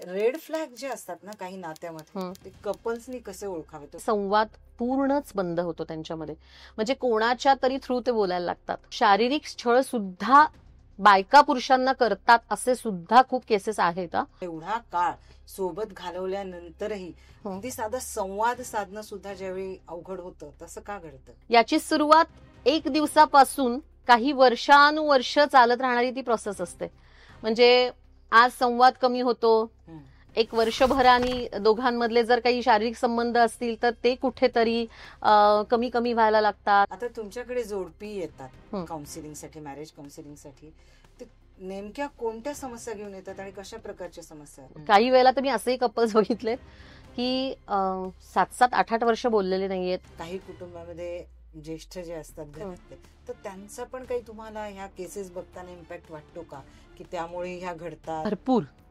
Red flag जे असतात ना काही नात्यामध्ये, ते कपल्सनी कसे ओळखावे? संवाद पूर्णच बंद होतो त्यांच्यामध्ये. म्हणजे कोणाच्या तरी थ्रू ते बोलायला लागतात. शारीरिक छळ सुद्धा बायका पुरुषांना करतात असे सुद्धा खूप केसेस आहेत. एवढा काळ सोबत घालवल्यानंतरही अगदी साधा संवाद साधणं सुद्धा ज्यावेळी अवघड होतं, तसं का घडतं? याची सुरुवात एक दिवसापासून काही वर्षानुवर्ष चालत राहणारी ती प्रोसेस असते. म्हणजे आज संवाद कमी होतो, एक वर्षभराने दोघांमधले जर काही शारीरिक संबंध असतील तर ते कुठेतरी कमी कमी व्हायला लागतात. आता तुमच्याकडे जोडपी येतात काउन्सिलिंगसाठी, मॅरेज काउन्सिलिंगसाठी, नेमक्या कोणत्या समस्या घेऊन येतात आणि कशा प्रकारच्या समस्या? काही वेळेला तर मी असेही कपल्स बघितले की 7-7, 8-8 वर्ष बोललेले नाहीयेत. काही कुटुंबामध्ये ज्येष्ठ जे असतात घरातले, तर त्यांचा पण काही तुम्हाला ह्या केसेस बघताना इम्पॅक्ट वाटतो का, की त्यामुळे ह्या घडतात?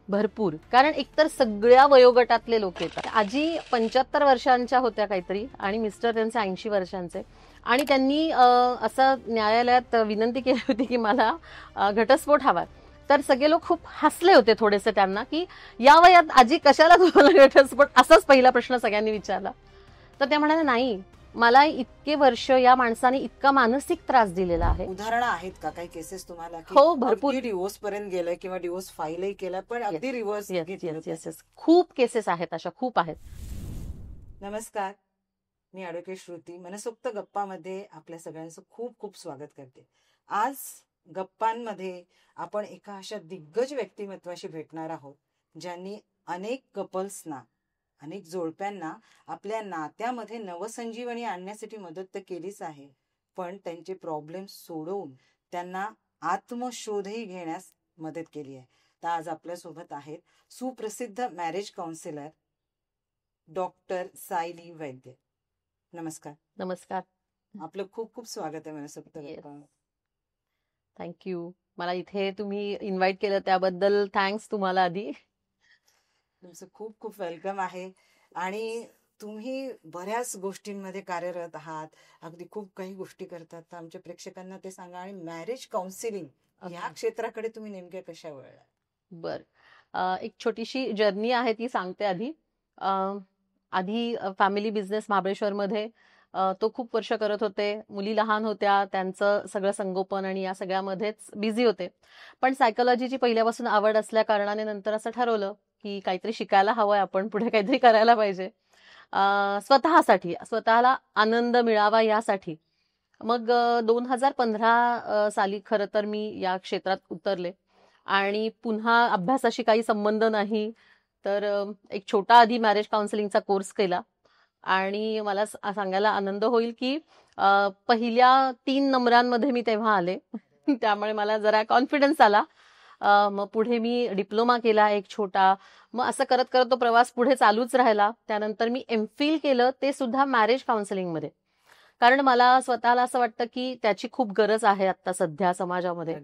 भरपूर. कारण एकतर सगळ्या वयोगटातले लोक येतात. आजी 75 वर्षांच्या होत्या काहीतरी आणि मिस्टर त्यांचे 80 वर्षांचे, आणि त्यांनी असं न्यायालयात विनंती केली होती की मला घटस्फोट हवा. तर सगळे लोक खूप हसले होते थोडेसे त्यांना, की या वयात आजी कशाला तुम्हाला घटस्फोट, असाच पहिला प्रश्न सगळ्यांनी विचारला. तर त्या म्हणाल्या, नाही, मला इतके वर्ष या माणसाने इतका मानसिक त्रास दिलेला आहे. उदाहरणं आहेत का काही केसेस तुम्हाला? हो, भरपूर. डिवोर्स पर्यंत गेलंय किंवा डिवोर्स फाईलही केला, पण अगदी रिव्हर्स. खूप केसेस आहेत अशा, खूप आहेत. नमस्कार, मी ॲडव्होकेट श्रुती. मनसोक्त गप्पामध्ये आपल्या सगळ्यांचं खूप खूप स्वागत करते. आज गप्पांमध्ये आपण एका अशा दिग्गज व्यक्तिमत्वाशी भेटणार आहोत, ज्यांनी अनेक कपल्सना, अनेक जोडप्यांना आपल्या नात्यामध्ये नवसंजीवनी आणण्यासाठी मदत तर केलीच आहे, पण त्यांचे प्रॉब्लेम सोडवून त्यांना आत्मशोधही घेण्यास मदत केली आहे. तर आज आपल्यासोबत आहेत सुप्रसिद्ध मॅरेज काउन्सिलर डॉक्टर सायली वैद्य. नमस्कार. नमस्कार. आपलं खूप खूप स्वागत आहे मनसोक्त गप्पा. थँक्यू. मला इथे तुम्ही इन्व्हाइट केलं त्याबद्दल थँक्स तुम्हाला. आधी तुमचं खूप खूप वेलकम आहे. आणि तुम्ही बऱ्याच गोष्टींमध्ये कार्यरत आहात, अगदी खूप काही गोष्टी करतात. तर आमच्या प्रेक्षकांना ते सांगा. आणि मॅरेज काउन्सिलिंग या क्षेत्राकडे तुम्ही नेमक्या कशा वळला? बर, एक छोटीशी जर्नी आहे ती सांगते. आधी फॅमिली बिझनेस महाबळेश्वरमध्ये तो खूप वर्ष करत होते. मुली लहान होत्या, त्यांचं सगळं संगोपन आणि या सगळ्यामध्येच बिझी होते. पण सायकोलॉजीची पहिल्यापासून आवड असल्या कारणाने नंतर असं ठरवलं की काहीतरी शिकायला हवंय, आपण पुढे काहीतरी करायला पाहिजे स्वतःसाठी, स्वतःला आनंद मिळावा यासाठी. मग 2015 साली खरं तर मी या क्षेत्रात उतरले आणि पुन्हा अभ्यासाशी काही संबंध नाही, तर एक छोटा आधी मॅरेज काउन्सिलिंगचा कोर्स केला. आणि मला सांगायला आनंद होईल की पहिल्या 3 नंबरांमध्ये मी तेव्हा आले. त्यामुळे मला जरा कॉन्फिडन्स आला. मग पुढे मी डिप्लोमा केला एक छोटा. मग असं करत करत तो प्रवास पुढे चालूच राहिला. त्यानंतर मी एमफिल केलं, ते सुद्धा मॅरेज काउन्सिलिंगमध्ये. कारण मला स्वतःला असं वाटतं की त्याची खूप गरज आहे आता सध्या समाजामध्ये.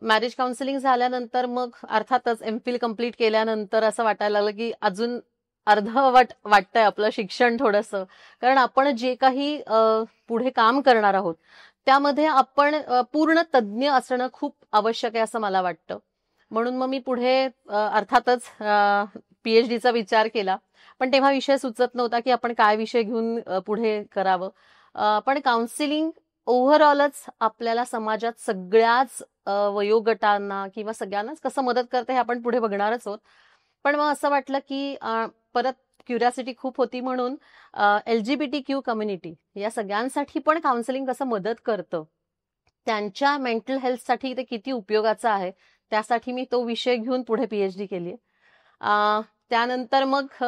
मॅरेज काउन्सिलिंग झाल्यानंतर मग अर्थातच एमफिल कम्प्लीट केल्यानंतर असं वाटायला लागलं की अजून अर्धवट वाटतंय आपलं शिक्षण थोडंसं. कारण आपण जे काही पुढे काम करणार आहोत त्यामध्ये आपण पूर्ण तज्ज्ञ असणं खूप आवश्यक आहे असं मला वाटतं. म्हणून मग मी पुढे अर्थातच PhDचा विचार केला. पण तेव्हा विषय सुचत नव्हता की आपण काय विषय घेऊन पुढे करावं. पण काउन्सिलिंग ओव्हरऑलच आपल्याला समाजात सगळ्याच वयोगटांना किंवा सगळ्यांनाच कसं मदत करते हे आपण पुढे बघणारच आहोत. पण मग असं वाटलं की परत क्युरिओसिटी खूप होती, म्हणून LGBTQ कम्युनिटी या सगळ्यांसाठी पण काउन्सिलिंग कसं मदत करतं, त्यांच्या मेंटल हेल्थसाठी ते किती उपयोगाचं आहे, त्यासाठी मी तो विषय घेऊन पुढे PhD केली. त्यानंतर मग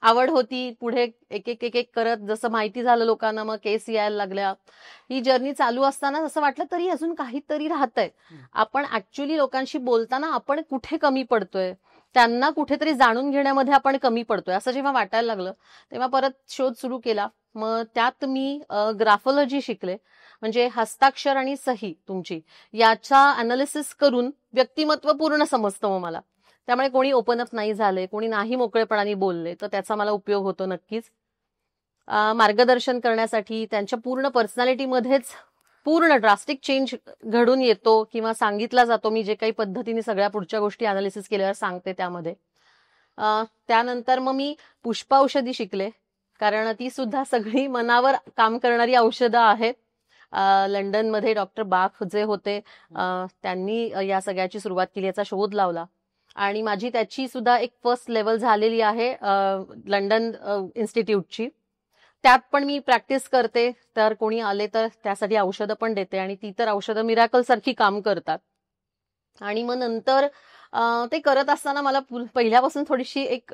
आवड होती, पुढे एक एक करत जसं माहिती झालं लोकांना, मग केस यायला लागल्या. ही जर्नी चालू असताना असं वाटलं तरी अजून काहीतरी राहतंय. आपण ऍक्च्युअली लोकांशी बोलताना आपण कुठे कमी पडतोय, त्यांना कुठेतरी जाणून घेण्यामध्ये आपण कमी पडतोय असं जेव्हा वाटायला लागलं तेव्हा परत शोध सुरू केला. मग त्यात मी ग्राफोलॉजी शिकले, म्हणजे हस्ताक्षर आणि सही तुमची याचा अनालिसिस करून व्यक्तिमत्व पूर्ण समजतं मग मला. त्यामुळे कोणी ओपन अप नाही झाले, कोणी नाही मोकळेपणाने बोलले, तर त्याचा मला उपयोग होतो नक्कीच. मार्गदर्शन करण्यासाठी त्यांच्या पूर्ण पर्सनॅलिटीमध्येच पूर्ण ड्रास्टिक चेंज घडून येतो किंवा सांगितला जातो. मी जे काही पद्धतीने सगळ्या पुढच्या गोष्टी अनालिसिस केल्यावर सांगते त्यामध्ये. त्यानंतर मग मी पुष्प औषधी शिकले, कारण ती सुद्धा सगळी मनावर काम करणारी औषधं आहेत. लंडनमध्ये डॉक्टर बाख जे होते त्यांनी या सगळ्याची सुरुवात केली, याचा शोध लावला आणि माझी त्याची सुद्धा एक फर्स्ट लेवल झालेली आहे लंडन इन्स्टिट्यूटची. त्यात पण मी प्रॅक्टिस करते, तर कोणी आले तर त्यासाठी औषधं पण देते आणि ती तर औषधं मिरॅकल सारखी काम करतात. आणि मग नंतर ते करत असताना मला पहिल्यापासून थोडीशी एक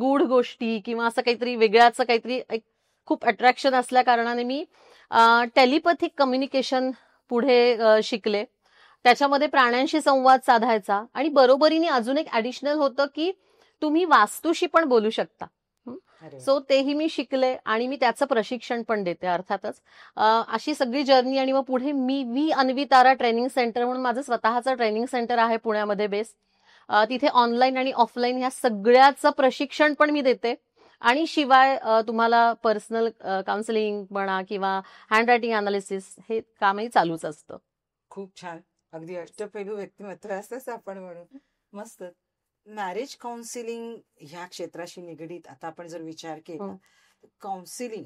गूढ गोष्टी किंवा असं काहीतरी वेगळ्याच काहीतरी एक खूप अट्रॅक्शन असल्या कारणाने मी टेलिपॅथिक कम्युनिकेशन पुढे शिकले. त्याच्यामध्ये प्राण्यांशी संवाद साधायचा आणि बरोबरीने अजून एक ऍडिशनल होतं की तुम्ही वास्तूशी पण बोलू शकता. अरे वा. सो तेही मी शिकले आणि मी त्याचं प्रशिक्षण पण देते अर्थातच. अशी सगळी जर्नी आणि मग पुढे मी अन्वी तारा ट्रेनिंग सेंटर म्हणून माझं स्वतःचं ट्रेनिंग सेंटर आहे पुण्यामध्ये बेस. तिथे ऑनलाईन आणि ऑफलाईन ह्या सगळ्याचं प्रशिक्षण पण मी देते आणि शिवाय तुम्हाला पर्सनल काउन्सिलिंग म्हणा किंवा हँड रायटिंग अनालिसिस हे कामही चालूच असतं. खूप छान. अगदी अष्टपैलू व्यक्तिमत्व असंच आपण म्हणू. मस्त. मॅरेज काउन्सिलिंग ह्या क्षेत्राशी निगडीत आता आपण जर विचार केला, हं. काउन्सिलिंग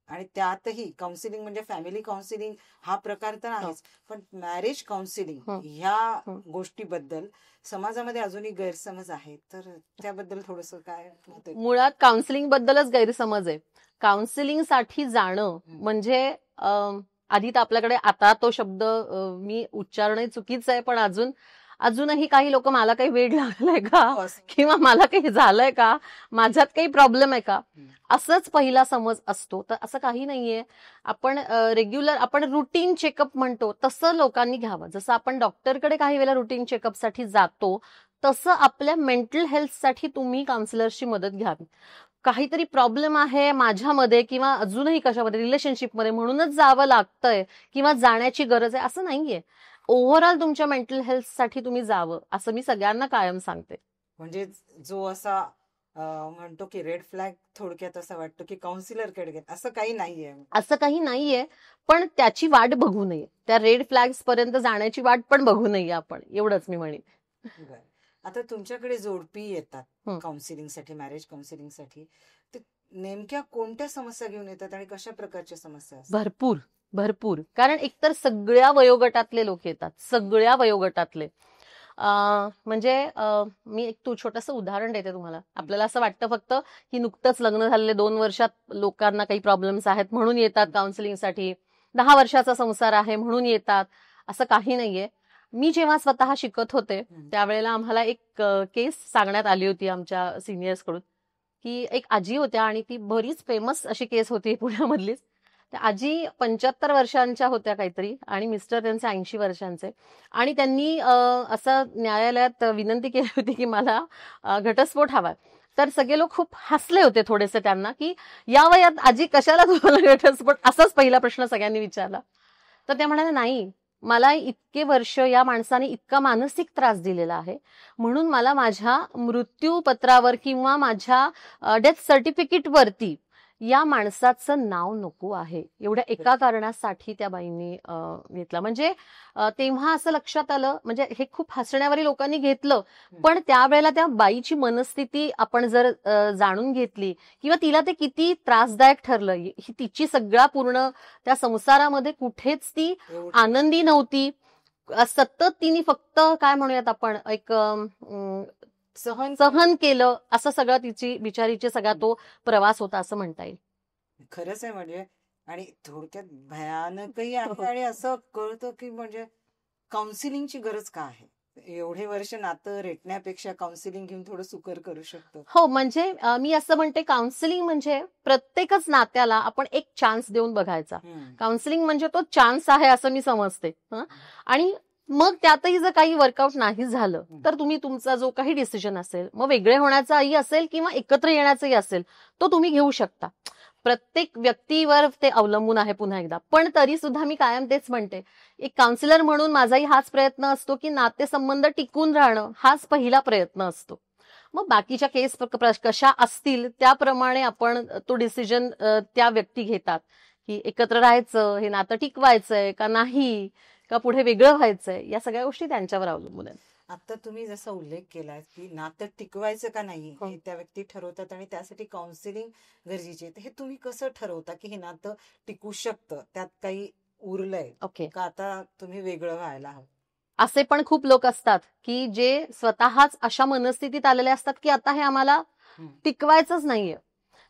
आणि त्यातही काउन्सिलिंग म्हणजे फॅमिली काउन्सिलिंग हा प्रकार तर आहेच, पण मॅरेज काउन्सिलिंग हं. ह्या हं. गोष्टीबद्दल समाजामध्ये अजूनही गैरसमज आहे, तर त्याबद्दल थोडंसं काय मत आहे? मुळात काउन्सिलिंग बद्दलच गैरसमज आहे. काउन्सिलिंग साठी जाणं म्हणजे आधी तर आपल्याकडे आता तो शब्द मी उच्चारणही चुकीचं आहे, पण अजूनही काही लोक मला काही वेड लागलंय का हो, असं. किंवा मला काही झालंय का, माझ्यात काही प्रॉब्लेम आहे का, हं. असंच पहिला समज असतो. तर असं काही नाहीये. आपण रेग्युलर आपण रुटीन चेकअप म्हणतो तसं लोकांनी घ्यावं. जसं आपण डॉक्टरकडे काही वेळेला रुटीन चेकअपसाठी जातो, तसं आपल्या मेंटल हेल्थसाठी तुम्ही काउन्सिलर्सची मदत घ्यावी. काहीतरी प्रॉब्लेम आहे माझ्यामध्ये किंवा अजूनही कशामध्ये रिलेशनशिपमध्ये म्हणूनच जावं लागतंय किंवा जाण्याची गरज आहे असं नाहीये. ओव्हरऑल तुमच्या मेंटल हेल्थसाठी तुम्ही जावं असं मी सगळ्यांना कायम सांगते. म्हणजे जो असा म्हणतो की रेड फ्लॅग थोडक्यात असं वाटतं की काउन्सिलरकडे गेलं, असं काही नाहीये. असं काही नाहीये, पण त्याची वाट बघू नये. त्या रेड फ्लॅग्स पर्यंत जाण्याची वाट पण बघू नये आपण, एवढंच मी म्हणेन. बरं. आता तुमच्याकडे जोडपी येतात हं. काउन्सिलिंगसाठी, मॅरेज काउन्सिलिंगसाठी, ते नेमक्या कोणत्या समस्या घेऊन येतात आणि कशा प्रकारच्या समस्या असतात? भरपूर. कारण एकतर सगळ्या वयोगटातले लोक येतात, सगळ्या वयोगटातले. म्हणजे मी एक छोटंसं उदाहरण देते तुम्हाला. आपल्याला असं वाटतं फक्त की नुकतंच लग्न झालेले 2 वर्षात लोकांना काही प्रॉब्लेम्स आहेत म्हणून येतात काउन्सिलिंगसाठी, 10 वर्षाचा संसार आहे म्हणून येतात, असं काही नाहीये. मी जेव्हा स्वतः शिकत होते त्यावेळेला आम्हाला एक केस सांगण्यात आली होती आमच्या सिनियर्सकडून, की एक आजी होत्या आणि ती बरीच फेमस अशी केस होती पुण्यामधलीच. त्या आजी 75 वर्षांच्या होत्या काहीतरी आणि मिस्टर त्यांचे 80 वर्षांचे. आणि त्यांनी असं न्यायालयात विनंती केली होती की मला घटस्फोट हवाय. तर सगळे लोक खूप हसले होते थोडेसे त्यांना, की या वयात आजी कशाला तुम्हाला घटस्फोट, असाच पहिला प्रश्न सगळ्यांनी विचारला. तर त्या म्हणाल्या, नाही, मला इतके वर्ष या माणसाने इतका मानसिक त्रास दिलेला आहे, म्हणून मला माझ्या मृत्यूपत्रावर किंवा माझ्या डेथ सर्टिफिकेटवरती या माणसाचं नाव नको आहे. एवढ्या एका कारणासाठी त्या बाईंनी घेतला. म्हणजे तेव्हा असं लक्षात आलं, म्हणजे हे खूप हसण्यावारी लोकांनी घेतलं, पण त्यावेळेला त्या बाईची मनस्थिती आपण जर जाणून घेतली किंवा तिला ते किती त्रासदायक ठरलं, ही तिची सगळा पूर्ण त्या संसारामध्ये कुठेच ती एवढं आनंदी नव्हती. सतत तिने फक्त काय म्हणूयात आपण एक सहन केलं, असं सगळं तिची बिचारीची सगळा तो प्रवास होता असं म्हणता येईल. खरंच आहे. म्हणजे आणि थोडक्यात भयानकही आहे आणि असं कळतं की म्हणजे काउन्सिलिंगची गरज का आहे. एवढे वर्ष नातं रेटण्यापेक्षा काउन्सिलिंग घेऊन थोडं सुकर करू शकतो. हो, म्हणजे मी असं म्हणते काउन्सिलिंग म्हणजे प्रत्येकच नात्याला आपण एक चान्स देऊन बघायचा. काउन्सिलिंग म्हणजे तो चान्स आहे असं मी समजते. आणि मग त्यातही जर काही वर्कआउट नाही झालं तर तुम्ही तुमचा जो काही डिसिजन असेल, मग वेगळे होण्याचाही असेल किंवा एकत्र येण्याचाही असेल, तो तुम्ही घेऊ शकता. प्रत्येक व्यक्तीवर ते अवलंबून आहे पुन्हा एकदा. पण तरी सुद्धा मी कायम तेच म्हणते, एक काउन्सिलर म्हणून माझाही हाच प्रयत्न असतो की नातेसंबंध टिकून राहणं हाच पहिला प्रयत्न असतो. मग बाकीच्या केस कशा असतील त्याप्रमाणे आपण तो डिसिजन त्या व्यक्ती घेतात की एकत्र राहायचं, हे नातं टिकवायचंय का नाही, का पुढे वेगळं व्हायचंय, या सगळ्या गोष्टी त्यांच्यावर अवलंबून आहेत. आता तुम्ही जसा उल्लेख केला की नातं टिकवायचं का नाही हो. हे त्या व्यक्ती ठरवतात आणि त्यासाठी काउन्सिलिंग गरजेचे आहे. तर हे तुम्ही कसं ठरवता की हे नातं टिकू शकतं, त्यात काही उरलंय ओके. का आता तुम्ही वेगळं व्हायला हवं? असे पण खूप लोक असतात की जे स्वतःच अशा मनस्थितीत आलेले असतात की आता हे आम्हाला हम्म. टिकवायचंच नाहीये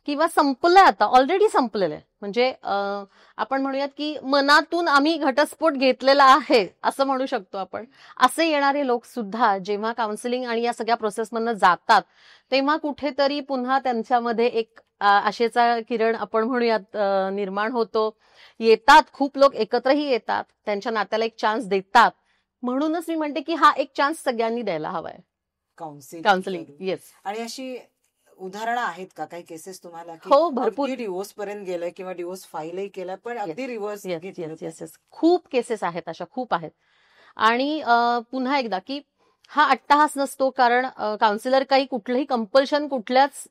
किंवा संपलंय, आता ऑलरेडी संपलेलं आहे. म्हणजे आपण म्हणूयात की मनातून आम्ही घटस्फोट घेतलेला आहे असं म्हणू शकतो आपण. असे येणारे लोक सुद्धा जेव्हा काउन्सिलिंग आणि या सगळ्या प्रोसेसमधनं जातात तेव्हा कुठेतरी पुन्हा त्यांच्यामध्ये एक आशेचा किरण आपण म्हणूयात निर्माण होतो. येतात, खूप लोक एकत्रही येतात, त्यांच्या नात्याला एक चान्स देतात. म्हणूनच मी म्हणते की हा एक चान्स सगळ्यांनी द्यायला हवाय. काउन्सिलिंग. येस. आणि अशी उदाहरणं आहेत का, काही केसेस तुम्हाला की हो, भरपूर. अगदी डिवोर्स पर्यंत गेलंय किंवा डिवोर्स फाईलही केलाय पण अगदी रिव्हर्स येस घेतलं येस होतं? येस येस खूप केसेस आहेत, अशा खूप आहेत. आणि पुन्हा एकदा की हा अट्टहास नसतो, कारण काउन्सिलर काही कुठलंही कंपल्शन कुठल्याच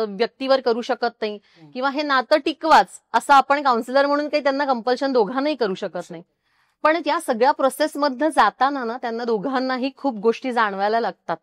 व्यक्तीवर करू शकत नाही किंवा हे नातं टिकवाच असं आपण काउन्सिलर म्हणून काही त्यांना कंपल्शन दोघांनाही करू शकत नाही. पण या सगळ्या प्रोसेसमधनं जाताना ना त्यांना दोघांनाही खूप गोष्टी जाणवायला लागतात.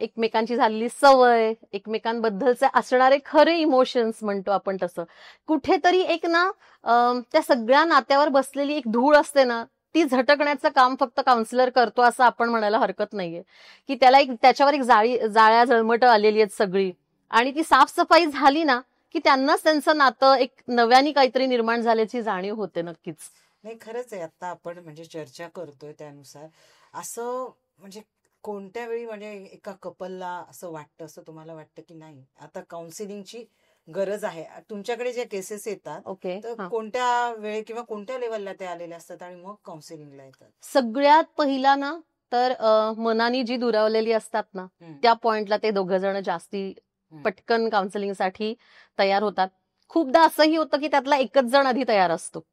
एकमेकांची झालेली सवय, एकमेकांबद्दलचे असणारे खरे इमोशन्स म्हणतो आपण तसं. कुठेतरी एक ना त्या सगळ्या नात्यावर बसलेली एक धूळ असते ना, ती झटकण्याचं काम फक्त काउन्सिलर करतो असं आपण म्हणायला हरकत नाहीये. की त्याला एक त्याच्यावर एक जाळ्या जळमट आलेली आहेत सगळी, आणि ती साफसफाई झाली ना की त्यांनाच त्यांचं नातं एक नव्याने काहीतरी निर्माण झाल्याची जाणीव होते. नक्कीच. नाही, खरंच आहे. आता आपण म्हणजे चर्चा करतोय त्यानुसार असं म्हणजे कोणत्या वेळी म्हणजे एका कपलला असं वाटतं, असं तुम्हाला वाटतं की नाही आता काउन्सिलिंगची गरज आहे? तुमच्याकडे जे केसेस येतात ओके. तर कोणत्या वेळी किंवा कोणत्या लेवलला ते आलेले असतात आणि मग काउन्सिलिंगला येतात? सगळ्यात पहिला ना तर मनाने जी दुरावलेली असतात ना त्या पॉइंटला ते दोघं जण जास्ती पटकन काउन्सिलिंगसाठी तयार होतात. खूपदा असंही होतं की त्यातला एकच जण आधी तयार असतो.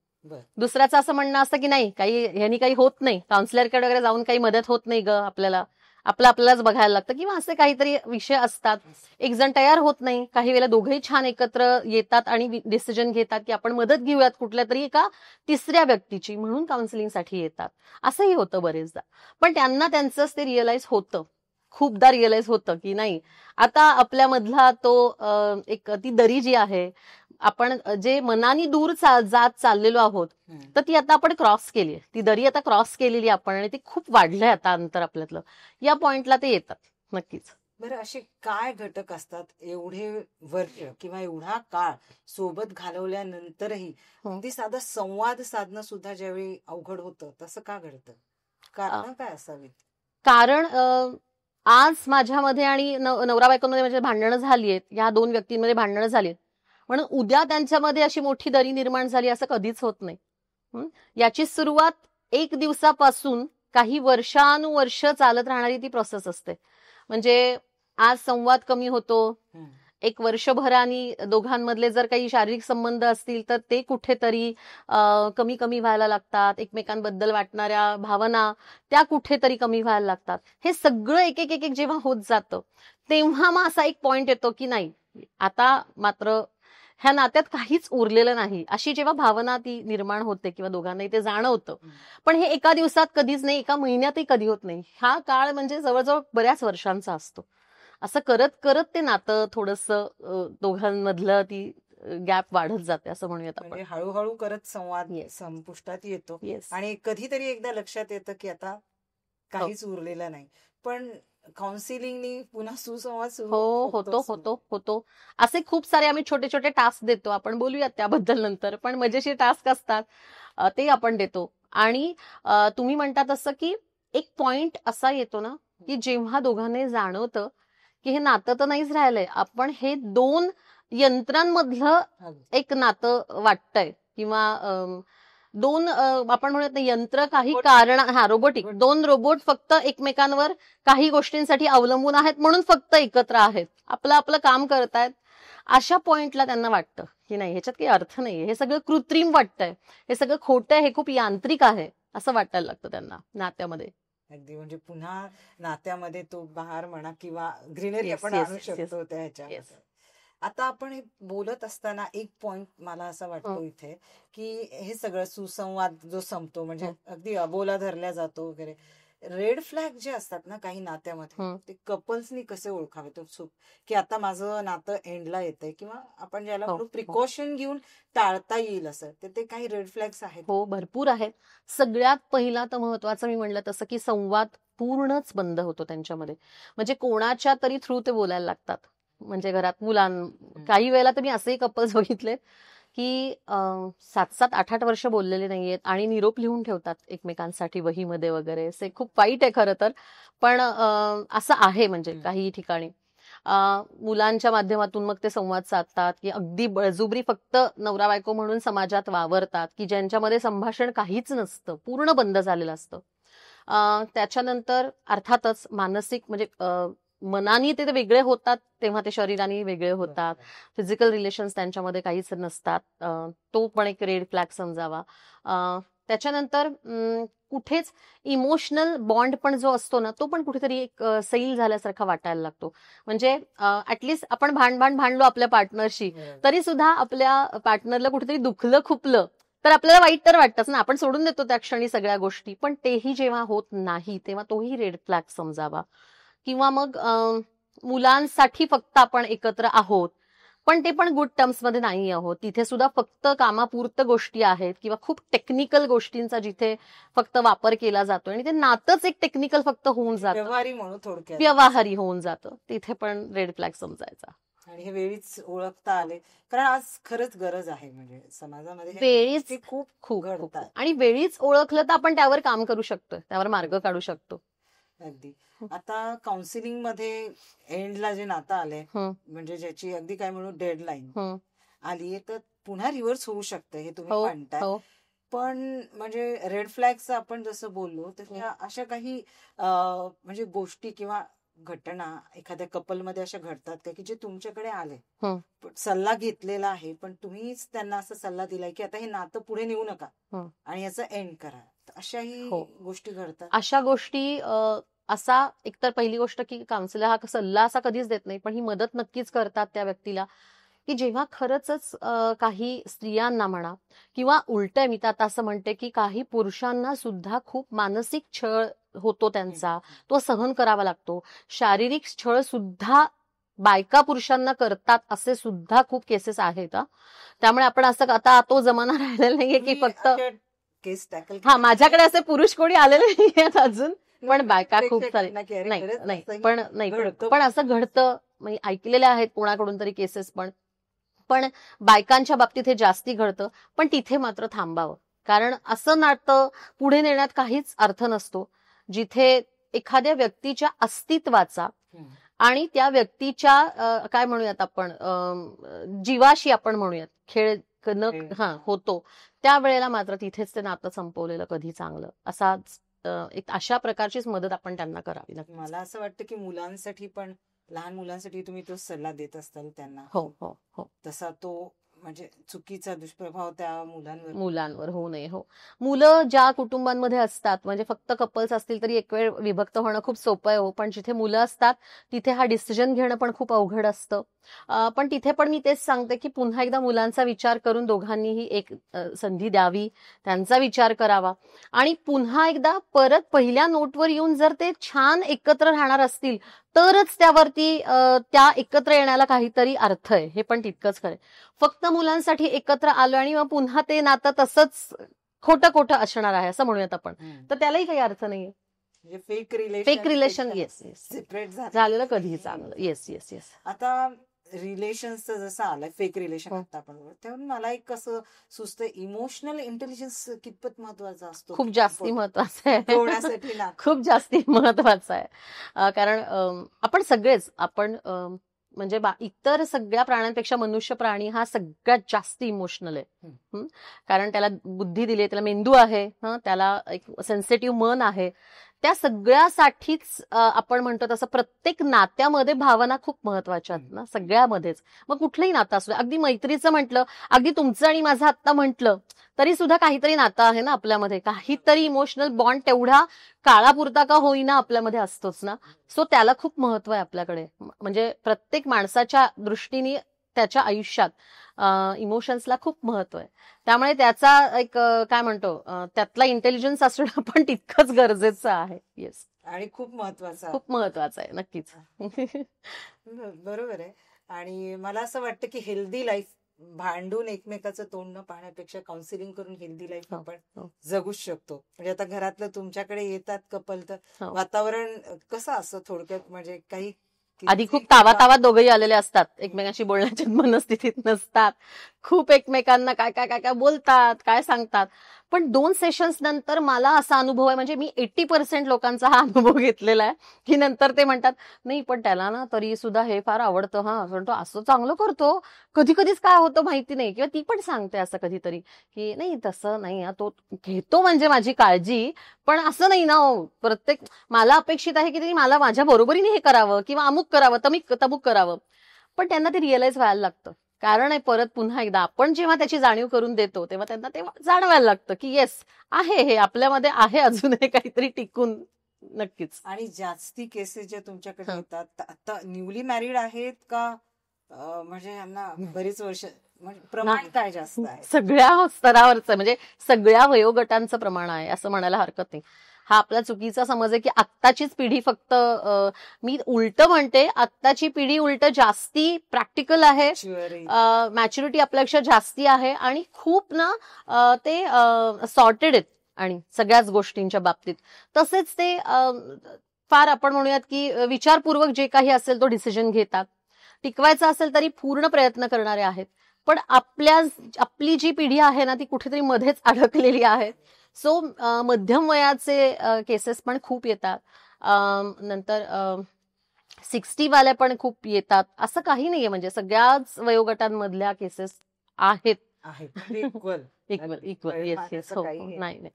दुसऱ्याचं असं म्हणणं असतं की नाही, काही ह्यानी काही होत नाही, काउन्सिलरकडे वगैरे जाऊन काही मदत होत नाही ग, आपल्याला आपल्यालाच बघायला लागतं किंवा असे काहीतरी विषय असतात. एक जण तयार होत नाही, काही वेळेला दोघंही छान एकत्र येतात आणि डिसिजन घेतात की आपण मदत घेऊयात कुठल्या तरी एका तिसऱ्या व्यक्तीची, म्हणून काउन्सिलिंगसाठी येतात. असंही होतं बरेचदा. पण त्यांना त्यांचंच ते रिअलाइज होतं, खूपदा रिअलाइज होतं की नाही आता आपल्यामधला तो एक ती दरी जी आहे, आपण जे मनाने दूर जात चाललेलो आहोत तर ती आता आपण क्रॉस केली, ती दरी आता क्रॉस केलेली आपण, आणि ते खूप वाढलंय आता अंतर आपल्यातलं. या पॉइंटला ते येतात. नक्कीच. बरं, असे काय घटक असतात एवढे वर्ष किंवा एवढा काळ सोबत घालवल्यानंतरही अगदी साधा संवाद साधणं सुद्धा ज्यावेळी अवघड होतं, तसं का घडतं? कारण काय असावीत? कारण आज माझ्यामध्ये आणि नवरा बायकोमध्ये म्हणजे भांडणं झालीत, या दोन व्यक्तींमध्ये भांडणं झालीत, म्हणून उद्या त्यांच्यामध्ये अशी मोठी दरी निर्माण झाली असं कधीच होत नाही. याची सुरुवात एक दिवसापासून काही वर्षानुवर्ष चालत राहणारी ती प्रोसेस असते. म्हणजे आज संवाद कमी होतो, एक वर्षभरानी दोघांमधले जर काही शारीरिक संबंध असतील तर ते कुठेतरी कमी कमी व्हायला लागतात, एकमेकांबद्दल वाटणाऱ्या भावना त्या कुठेतरी कमी व्हायला लागतात. हे सगळं एक एक एक एक जेव्हा होत जातं तेव्हा मग असा एक पॉइंट येतो की नाही आता मात्र ह्या नात्यात काहीच उरलेलं नाही, अशी जेव्हा भावना ती निर्माण होते किंवा दोघांनाही ते जाणवतं. पण हे एका दिवसात कधीच नाही, एका महिन्यातही कधी होत नाही. हा काळ म्हणजे जवळजवळ बऱ्याच वर्षांचा असतो. असं करत करत ते नातं थोडंसं दोघांमधलं ती गॅप वाढत जाते असं म्हणूयात आपण. म्हणजे हळूहळू करत संवाद संपुष्टात येतो आणि कधीतरी एकदा लक्षात येतं की आता काहीच उरलेलं नाही. पण काउन्सिलिंगनी पुन्हा सुसंवाद सुरू होतो. असे खूप सारे आम्ही छोटे छोटे टास्क देतो, आपण बोलूयात त्याबद्दल नंतर, पण मजेशीर टास्क असतात ते आपण देतो. आणि तुम्ही म्हणता तसं की एक पॉइंट असा येतो ना की जेव्हा दोघांना जाणवतं की हे नातं तर नाहीच राहिलंय, आपण हे दोन यंत्रांमधलं एक नातं वाटतंय किंवा दोन आपण म्हणत नाही यंत्र काही कारण रोबोटिक दोन रोबोट फक्त एकमेकांवर काही गोष्टींसाठी अवलंबून आहेत म्हणून फक्त एकत्र आहेत, आपलं आपलं काम करतायत. अशा पॉइंटला त्यांना वाटतं की नाही ह्याच्यात काही अर्थ नाही, हे सगळं कृत्रिम वाटतंय, हे सगळं खोटं आहे, हे खूप यांत्रिक आहे असं वाटायला लागतं त्यांना नात्यामध्ये. अगदी म्हणजे पुन्हा नात्यामध्ये तो बहार म्हणा किंवा ग्रीनरी आपण आणू शकतो त्या ह्याच्यामध्ये. आता आपण हे बोलत असताना एक पॉइंट मला असा वाटतो इथे की हे सगळं सुसंवाद जो संपतो म्हणजे अगदी अबोला धरल्या जातो वगैरे, रेड फ्लॅग जे असतात ना काही नात्यामध्ये, ते कपल्सनी कसे ओळखावे की आता माझं नातं एंडला येतंय, किंवा आपण ज्याला म्हणू प्रिकॉशन घेऊन टाळता येईल असं, ते काही रेड फ्लॅग्स आहेत? हो, भरपूर आहेत. सगळ्यात पहिला तर महत्वाचं मी म्हणलं तसं की संवाद पूर्णच बंद होतो त्यांच्यामध्ये. म्हणजे कोणाच्या तरी थ्रू ते बोलायला लागतात. म्हणजे घरात काही वेळेला तर मी असेही कपल्स बघितले की 7-7, 8-8 वर्ष बोललेले नाहीयेत आणि निरोप लिहून ठेवतात एकमेकांसाठी वहीमध्ये वगैरे. असे खूप वाईट आहे खरं तर, पण असं आहे म्हणजे काही ठिकाणी. मुलांच्या माध्यमातून मग ते संवाद साधतात की अगदी बळजुबरी फक्त नवरा बायको म्हणून समाजात वावरतात की ज्यांच्यामध्ये संभाषण काहीच नसतं, पूर्ण बंद झालेलं असतं. त्याच्यानंतर अर्थातच मानसिक म्हणजे मनाने ते वेगळे होतात तेव्हा ते शरीराने वेगळे होतात. फिजिकल रिलेशन्स त्यांच्यामध्ये काहीच नसतात. तो पण एक रेड फ्लॅग समजावा. त्याच्यानंतर कुठेच इमोशनल बॉन्ड पण जो असतो ना, तो पण कुठेतरी एक सैल झाल्यासारखा वाटायला लागतो. म्हणजे ऍटलिस्ट आपण भांडलो आपल्या पार्टनरशी, तरी सुद्धा आपल्या पार्टनरला कुठेतरी दुखलं खुपलं तर आपल्याला वाईट तर वाटतंच ना, आपण सोडून देतो त्या क्षणी सगळ्या गोष्टी. पण तेही जेव्हा होत नाही तेव्हा तोही रेड फ्लॅग समजावा. किंवा मग मुलांसाठी फक्त आपण एकत्र आहोत, पण ते पण गुड टर्म्स मध्ये नाही आहोत. तिथे सुद्धा फक्त कामापुरतं गोष्टी आहेत किंवा खूप टेक्निकल गोष्टींचा जिथे फक्त वापर केला जातो आणि ते नातंच एक टेक्निकल फक्त होऊन जातं, व्यवहारी म्हणून थोडक्यात व्यवहारी होऊन जातं, तिथे पण रेड फ्लॅग समजायचा. आणि हे वेळीच ओळखता आले, कारण आज खरंच गरज आहे. म्हणजे समाजामध्ये वेळीच खूप खूप घडतात. आणि वेळीच ओळखलं तर आपण त्यावर काम करू शकतो, त्यावर मार्ग काढू शकतो. अगदी. आता काउन्सिलिंग मध्ये एंडला जे नातं आलंय, म्हणजे ज्याची अगदी काय म्हणू डेडलाईन आलीये, तर पुन्हा रिव्हर्स होऊ शकतं हे तुम्ही म्हणताय. पण म्हणजे रेड फ्लॅग्स आपण जसं बोललो, तर अशा काही म्हणजे गोष्टी किंवा घटना एखाद्या कपलमध्ये अशा घडतात का की जे तुमच्याकडे आले, सल्ला घेतलेला आहे, पण तुम्हीच त्यांना असा सल्ला दिलाय की आता हे नातं पुढे नेऊ नका आणि याचा एंड करा, अशाही गोष्टी घडतात? अशा गोष्टी असा एकतर पहिली गोष्ट की काउन्सिलर हा सल्ला असा कधीच देत नाही, पण ही मदत नक्कीच करतात त्या व्यक्तीला की जेव्हा खरंच काही स्त्रियांना म्हणा किंवा उलटं मी तर आता असं म्हणते की काही पुरुषांना सुद्धा खूप मानसिक छळ होतो त्यांचा, तो सहन करावा लागतो. शारीरिक छळ सुद्धा बायका पुरुषांना करतात असे सुद्धा खूप केसेस आहेत. त्यामुळे आपण असं आता तो जमाना राहिलेला नाहीये की फक्त केस टॅकल माझ्याकडे असे पुरुष कोणी आलेले नाहीयेत अजून, पण बायका खूप सारे नाही पण असं घडतं. म्हणजे ऐकलेले आहेत कोणाकडून तरी केसेस, पण बायकांच्या बाबतीत हे जास्ती घडतं. पण तिथे मात्र थांबावं, कारण असं नातं पुढे नेण्यात काहीच अर्थ नसतो जिथे एखाद्या व्यक्तीच्या अस्तित्वाचा आणि त्या व्यक्तीच्या काय म्हणूयात आपण जीवाशी आपण म्हणूयात खेळ होतो, त्यावेळेला मात्र तिथेच ते नातं संपवलेलं कधी चांगलं. एक अशा प्रकारचीच मदत आपण त्यांना करावी लागते. मला असं वाटतं की मुलांसाठी पण, लहान मुलांसाठी तुम्ही तो सल्ला देत असताल त्यांना, हो तसा तो म्हणजे चुकीचा दुष्प्रभाव त्या मुलांवर होऊ नये. मुलं ज्या कुटुंबांमध्ये असतात, म्हणजे फक्त कपल्स असतील तरी एक वेळ विभक्त होणं खूप सोपं आहे पण जिथे मुलं असतात तिथे हा डिसिजन घेणं पण खूप अवघड असतं. पण तिथे पण मी तेच सांगते की पुन्हा एकदा मुलांचा विचार करून दोघांनीही एक संधी द्यावी, त्यांचा विचार करावा आणि पुन्हा एकदा परत पहिल्या नोटवर येऊन जर ते छान एकत्र राहणार असतील तरच त्यावरती त्या एकत्र येण्याला काहीतरी अर्थ आहे, हे पण तितकंच खरं. फक्त मुलांसाठी एकत्र आलो आणि मग पुन्हा ते नातं तसंच खोटं असणार आहे असं म्हणूयात आपण, तर त्यालाही काही अर्थ नाहीये. फेक रिलेशन सेपरेट झालेलं कधीही चांगलं. येस. आता रिलेशन्सचं जसं आलंय फेक रिलेशन आता आपण, त्यावरून मला एक कसं सुचतं, इमोशनल इंटेलिजन्स कितपत महत्वाचा असतो? खूप जास्ती महत्वाचं आहे, खूप जास्ती महत्वाचं आहे. कारण आपण सगळेच म्हणजे इतर सगळ्या प्राण्यांपेक्षा मनुष्य प्राणी हा सगळ्यात जास्त इमोशनल आहे. कारण त्याला बुद्धी दिली, त्याला मेंदू आहे, त्याला एक सेन्सिटिव्ह मन आहे. त्या सगळ्यासाठीच आपण म्हणतो तसं प्रत्येक नात्यामध्ये भावना खूप महत्वाच्या आहेत ना, सगळ्यामध्येच. मग कुठलंही नातं असू, अगदी मैत्रीचं म्हटलं, अगदी तुमचं आणि माझं आत्ता म्हटलं तरी सुद्धा काहीतरी नातं आहे ना आपल्यामध्ये, काहीतरी इमोशनल बॉन्ड तेवढा काळापुरता का होईना आपल्यामध्ये असतोच ना. सो त्याला खूप महत्व आहे आपल्याकडे. म्हणजे प्रत्येक माणसाच्या दृष्टीने त्याच्या आयुष्यात इमोशन्सला खूप महत्व आहे. त्यामुळे त्याचा एक काय म्हणतो त्यातला इंटेलिजन्स असणं पण तितकंच गरजेचं आहे. येस, आणि खूप महत्वाचा. खूप महत्वाचं आहे नक्कीच. बरोबर आहे. आणि मला असं वाटतं की हेल्दी लाईफ, भांडून एकमेकाचं तोंड न पाहण्यापेक्षा काउन्सिलिंग करून हेल्दी लाईफ हो, आपण हो, जगूच शकतो. म्हणजे आता घरातलं तुमच्याकडे येतात कपल, तर हो. वातावरण कसं असतं थोडक्यात, म्हणजे काही आधी खूप किरकिर तावा किंवा तावा दोघंही आलेले असतात, एकमेकांशी बोलण्याच्या मनस्थितीत नसतात, खूप एकमेकांना काय काय काय काय बोलतात, काय सांगतात. पण 2 सेशन्स नंतर मला असा अनुभव आहे, म्हणजे मी 80% लोकांचा हा अनुभव घेतलेला आहे, की नंतर ते म्हणतात, नाही पण त्याला ना तरी सुद्धा हे फार आवडतं हा, पण तो असं चांगलं करतो. कधी कधीच काय होतं माहिती नाही, किंवा ती पण सांगते असं कधीतरी, की नाही तसं नाही हा, तो घेतो म्हणजे माझी काळजी, पण असं नाही ना हो, प्रत्येक मला अपेक्षित आहे की त्यांनी मला माझ्या बरोबरीने हे करावं किंवा अमुक करावं तमुक करावं. पण त्यांना ते रिअलाइज व्हायला लागतं. कारण आहे परत पुन्हा एकदा आपण जेव्हा त्याची जाणीव करून देतो तेव्हा त्यांना ते जाणवायला लागतं की येस, आहे हे आपल्यामध्ये आहे अजून हे काहीतरी टिकून. नक्कीच. आणि जास्ती केसेस ज्या तुमच्याकडे हं. येतात, आता न्यूली मॅरिड आहेत का, म्हणजे यांना बरीच वर्ष, म्हणजे प्रमाण काय जास्त आहे? सगळ्या स्तरावरचं आहे, म्हणजे सगळ्या वयोगटांचं प्रमाण आहे असं म्हणायला हरकत नाही. हा आपला चुकीचा समज आहे की आत्ताचीच पिढी फक्त मी उलट म्हणते, आत्ताची पिढी उलट जास्ती प्रॅक्टिकल आहे, Surely. मॅच्युरिटी आपल्यापेक्षा जास्ती आहे आणि खूप ना ते सॉर्टेड आहेत आणि सगळ्याच गोष्टींच्या बाबतीत. तसेच ते फार आपण म्हणूयात की विचारपूर्वक जे काही असेल तो डिसिजन घेतात. टिकवायचा असेल तरी पूर्ण प्रयत्न करणारे आहेत. पण आपली जी पिढी आहे ना ती कुठेतरी मध्येच अडकलेली आहे. सो मध्यम वयाचे केसेस पण खूप येतात. नंतर 60 वाले पण खूप येतात. असं काही नाहीये, म्हणजे सगळ्याच वयोगटांमधल्या केसेस आहेत. आहे म्हणजे equal. Equal equal. Yes yes. असं हो काही हो. हे नाही नाही.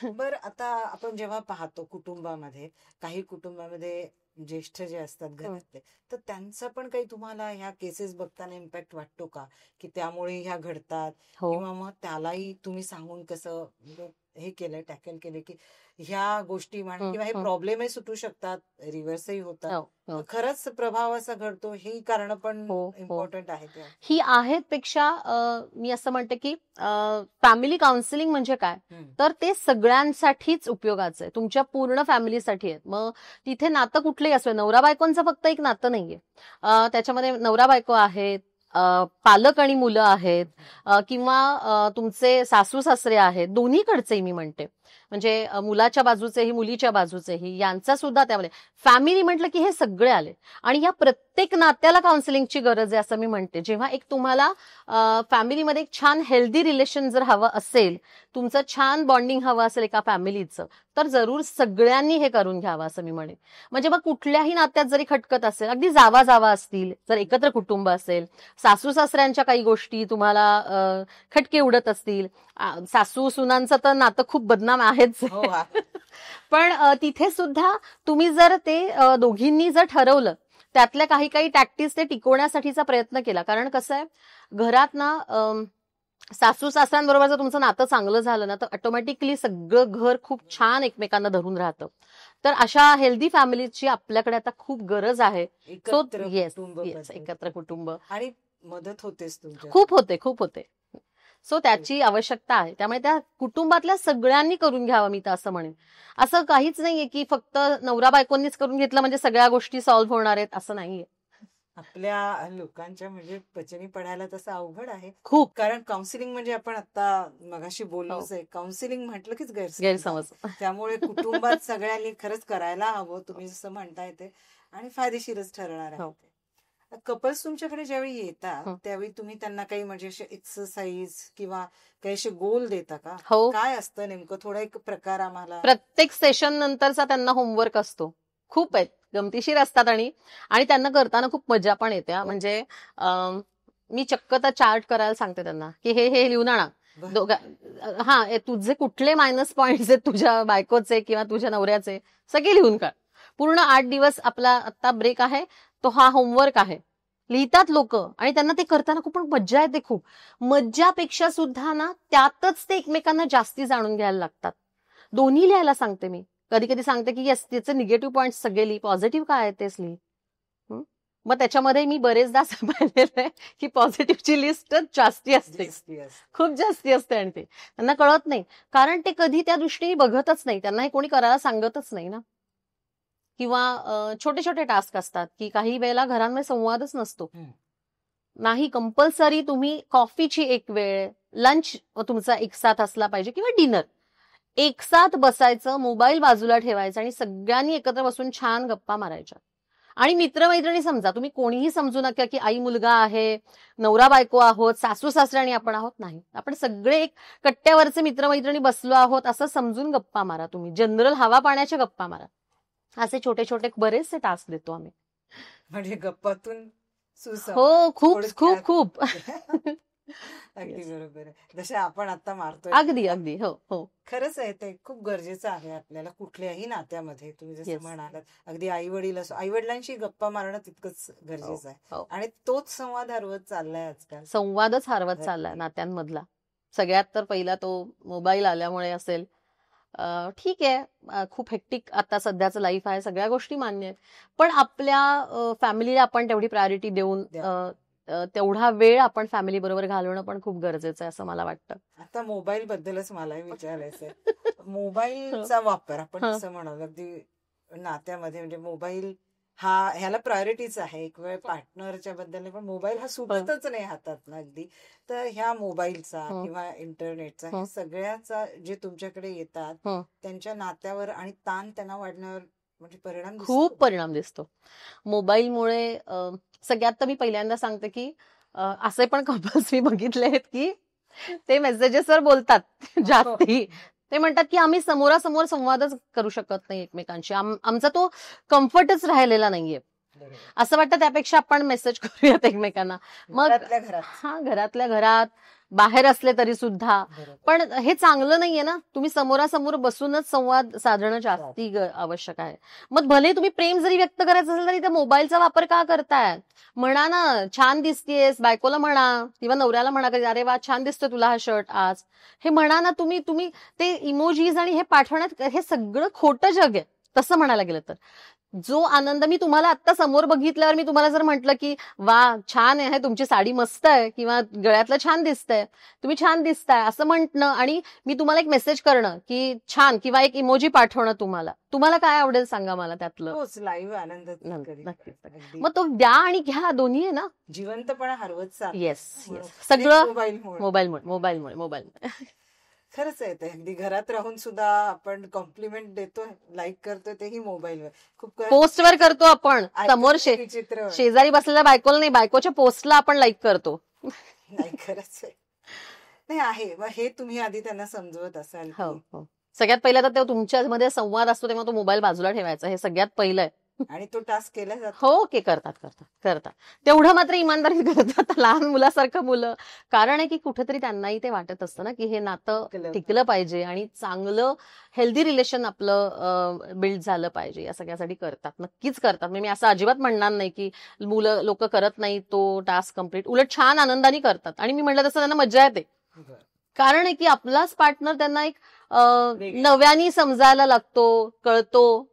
बरं, आता आपण जेव्हा पाहतो कुटुंबामध्ये, काही कुटुंबामध्ये ज्येष्ठ जे असतात घरातले, तर त्यांचा पण काही तुम्हाला ह्या केसेस बघताना इम्पॅक्ट वाटतो का, की त्यामुळे ह्या घडतात, हो किंवा मग त्यालाही तुम्ही सांगून कसं म्हणजे हे केलंय, टॅकल केलंय, की ह्या गोष्टी म्हणा हं, किंवा हे हं. प्रॉब्लेमही सुटू शकतात, रिव्हर्सही होतात, हो तर हो खरंच प्रभाव असा घडतो, ही कारण पण हो हो. इम्पॉर्टंट आहे त्या. ही आहेत पेक्षा मी असं म्हणते की फॅमिली काउन्सिलिंग म्हणजे काय, तर ते सगळ्यांसाठीच उपयोगाचं आहे, तुमच्या पूर्ण फॅमिलीसाठी आहे. मग तिथे नातं कुठलंही असो, नवरा बायकोंचं फक्त एक नातं नाहीये, त्याच्यामध्ये नवरा बायको आहेत, पालक आणि मुलं आहेत, किंवा तुमचे सासू सासरे आहेत, दोन्हीकडचेही मी म्हणते, म्हणजे मुलाच्या बाजूचेही मुलीच्या बाजूचेही, यांचा सुद्धा त्यामध्ये फॅमिली म्हटलं की हे सगळे आले. आणि या प्रत्येक नात्याला काउन्सिलिंगची गरज आहे असं मी म्हणते. जेव्हा एक तुम्हाला फॅमिलीमध्ये एक छान हेल्दी रिलेशन जर हवं असेल, तुमचं छान बॉन्डिंग हवं असेल एका फॅमिलीचं, तर जरूर सगळ्यांनी हे करून घ्यावं असं मी म्हणेन. म्हणजे मग कुठल्याही नात्यात जरी खटकत असेल, अगदी जावा जावा असतील, जर एकत्र कुटुंब असेल, सासू सासऱ्यांच्या काही गोष्टी तुम्हाला खटके उडत असतील, सासू सुनांचं तर नातं खूप बदनाम आहेच. हो आहे. पण तिथे सुद्धा तुम्ही जर ते दोघींनी जर ठरवलं, त्यातल्या काही काही टॅक्टिक्स ते टिकवण्यासाठीचा प्रयत्न केला, कारण कसं आहे घरात ना सासू सासऱ्यांबरोबर जर तुमचं नातं चांगलं झालं ना, तर ऑटोमॅटिकली सगळं घर खूप छान एकमेकांना धरून राहतं. तर अशा हेल्दी फॅमिलीची आपल्याकडे आता खूप गरज आहे. सो एकत्र येस कुटुंब येस, पद्धती. एकत्र कुटुंब आणि मदत होतेच तुमच्या. खूप होते खूप होते. सो त्याची आवश्यकता आहे, त्यामुळे त्या कुटुंबातल्या सगळ्यांनी करून घ्यावं, मी तर असं म्हणेन. असं काहीच नाहीये की फक्त नवरा बायकोंनीच करून घेतलं म्हणजे सगळ्या गोष्टी सॉल्व्ह होणार आहेत, असं नाहीये. आपल्या लोकांच्या म्हणजे पचनी पडायला तसं अवघड आहे, खूप कारण काउन्सिलिंग म्हणजे आपण आता मगाशी हो, बोललोच आहे, काउन्सिलिंग म्हटलं कीच गैरसमज आहे. गैरसमज. त्यामुळे कुटुंबात सगळ्यांनी खरंच करायला हवं, तुम्ही जसं म्हणताय ते, आणि फायदेशीरच ठरणार आहे हो. ते. कपल्स तुमच्याकडे ज्यावेळी येतात हं. त्यावेळी तुम्ही त्यांना काही म्हणजे असे एक्सरसाइज किंवा काही असे गोल देता का? हो, काय असतं नेमकं, थोडा एक प्रकार आम्हाला. प्रत्येक सेशन नंतरचा त्यांना होमवर्क असतो. खूप आहेत, गमतीशीर असतात आणि आणि त्यांना करताना खूप मजा पण येते हा. म्हणजे मी चक्क तर चार्ट करायला सांगते त्यांना, की हे हे लिहून आणा. तुझे कुठले मायनस पॉइंट्स आहेत तुझ्या बायकोचे किंवा तुझ्या नवऱ्याचे, सगळे लिहून काढ. पूर्ण 8 दिवस आपला आता ब्रेक आहे, तो हा होमवर्क आहे. लिहितात लोक आणि त्यांना ते करताना खूप मज्जा येते. खूप मज्जापेक्षा सुद्धा ना त्यातच ते एकमेकांना जास्ती जाणून घ्यायला लागतात. दोन्ही लिहायला सांगते मी. कधी कधी सांगते की येस, त्याचे निगेटिव्ह पॉइंट सगळे लिही, पॉझिटिव्ह काय आहे तेच लिही. मग त्याच्यामध्ये मी बरेचदा असं पाहिलेलं आहे की पॉझिटिव्हची लिस्ट जास्ती असते, जास्ती असते. खूप जास्ती असते, आणि ते त्यांना कळत नाही, कारण ते कधी त्या दृष्टीने बघतच नाही, त्यांना हे कोणी करायला सांगतच नाही ना. किंवा छोटे छोटे टास्क असतात की काही वेळेला घरांमध्ये संवादच नसतो. हम्म. नाही कंपल्सरी तुम्ही कॉफीची एक वेळ, लंच तुमचा एक साथ असला पाहिजे किंवा डिनर एक साथ बसायचं, मोबाईल बाजूला ठेवायचा आणि सगळ्यांनी एकत्र बसून छान गप्पा मारायच्या. आणि मित्रमैत्रिणी समजा, तुम्ही कोणीही समजू नका की आई मुलगा आहे, नवरा बायको आहोत, सासू सासऱ्याणी आपण आहोत, नाही, आपण सगळे एक कट्ट्यावरचे मित्रमैत्रिणी बसलो आहोत असं समजून गप्पा मारा. तुम्ही जनरल हवा पाण्याच्या गप्पा मारा. असे छोटे छोटे बरेचसे टास्क देतो आम्ही. म्हणजे गप्पातून सुसंवाद. हो, खूप थोडक्यात. खूप खूप अगदी Yes. बरोबर आहे. जसे आपण आता मारतोय अगदी अगदी. हो हो. खरंच आहे, ते खूप गरजेचं आहे आपल्याला कुठल्याही नात्यामध्ये. तुम्ही जसं Yes. म्हणालात, अगदी आई वडील असो, आई वडिलांशी गप्पा मारणं तितकंच गरजेचं आहे. हो. आणि तोच संवाद हरवत चाललाय आजकाल. संवादच हरवत चाललाय अगदी. नात्यांमधला. सगळ्यात तर पहिला तो मोबाईल आल्यामुळे असेल. ठीक आहे, खूप हेक्टिक आता सध्याचं लाईफ आहे, सगळ्या गोष्टी मान्य आहेत, पण आपल्या फॅमिलीला आपण तेवढी प्रायोरिटी देऊन तेवढा वेळ आपण फॅमिली बरोबर घालवणं पण खूप गरजेचं आहे असं मला वाटतं. आता मोबाईल बद्दलच मला विचारायचंय. मोबाईलचा वापर आपण हं. कसं म्हणावं, अगदी नात्यामध्ये म्हणजे मोबाईल ह्याला प्रायोरिटीच आहे. एक वेळ पार्टनरच्या बद्दल नाही, पण मोबाईल हा सुटतच नाही हातात ना अगदी. तर ह्या मोबाईलचा हं. किंवा इंटरनेटचा हं. ह्या सगळ्याचा जे तुमच्याकडे येतात हं. त्यांच्या नात्यावर आणि ताण तणाव वाढण्यावर म्हणजे परिणाम दिसतो. खूप परिणाम दिसतो मोबाईलमुळे. सगळ्यात तर मी पहिल्यांदा सांगते की असे पण कपल्स मी बघितले आहेत की ते मेसेजेसवर बोलतात जास्ती. ते म्हणतात की आम्ही समोरासमोर संवादच करू शकत नाही एकमेकांशी, आमचा तो कम्फर्टच राहिलेला नाहीये. बरोबर. असं वाटतं त्यापेक्षा आपण मेसेज करूयात एकमेकांना. मग घरातल्या घरात. हा, घरातल्या घरात, बाहेर असले तरी सुद्धा. बरोबर. पण हे चांगलं नाहीये ना. तुम्ही समोरासमोर बसूनच संवाद साधणं जास्ती आवश्यक आहे. मग भले तुम्ही प्रेम जरी व्यक्त करायचं असेल तरी त्या मोबाईलचा वापर का करताय? म्हणा ना, छान दिसतेस, बायकोला म्हणा किंवा नवऱ्याला म्हणा कधी, अरे वा छान दिसतोय तुला हा शर्ट आज, हे म्हणा ना. तुम्ही तुम्ही ते इमोजीज आणि हे पाठवण्यात हे सगळं खोटं जग आहे तसं म्हणायला गेलं तर. जो आनंद मी तुम्हाला आता समोर बघितल्यावर मी तुम्हाला जर म्हटलं की वा छान आहे, तुमची साडी मस्त आहे किंवा गळ्यातलं छान दिसतंय, तुम्ही छान दिसताय असं म्हटणं, आणि मी तुम्हाला एक मेसेज करणं की छान किंवा एक इमोजी पाठवणं, तुम्हाला काय आवडेल सांगा मला त्यातलं? तोच लाईव्ह आनंद नक्कीच. अगदी. मग तो द्या आणि घ्या दोन्ही आहे ना. जिवंतपणा हरवत चालला. येस म्हणून येस, सगळं मोबाईलमुळे. मोबाईलमुळे. खरंच आहे ते. अगदी घरात राहून सुद्धा आपण कॉम्प्लिमेंट देतोय, लाईक करतोय, तेही मोबाईलवर. खूप पोस्टवर करतो आपण, समोर चित्र शेजारी बसलेल्या बायकोला नाही, बायकोच्या पोस्टला आपण लाईक करतो. नाही. खरंच आहे. नाही आहे. मग हे तुम्ही आधी त्यांना समजवत असाल हो की हो. सगळ्यात पहिलं तर तेव्हा तुमच्यामध्ये संवाद असतो तेव्हा तो मोबाईल बाजूला ठेवायचा, हे सगळ्यात पहिलं आहे. आणि तो टास्क केला जातो. हो, ओके, करतात. तेवढं मात्र इमानदारी करतात लहान मुलासारखं मुलं. कारण आहे की कुठेतरी त्यांनाही ते वाटत असतं ना की हे नातं टिकलं पाहिजे आणि चांगलं हेल्दी रिलेशन आपलं बिल्ड झालं पाहिजे, या सगळ्यासाठी करतात, नक्कीच करतात. मी असं अजिबात म्हणणार नाही की मुलं लोक करत नाही तो टास्क कम्प्लीट, उलट छान आनंदाने करतात. आणि मी म्हटलं तसं त्यांना मजा येते, बरं. कारण आहे की आपलाच पार्टनर त्यांना एक वेगळं. नव्याने समजायला लागतो, कळतो,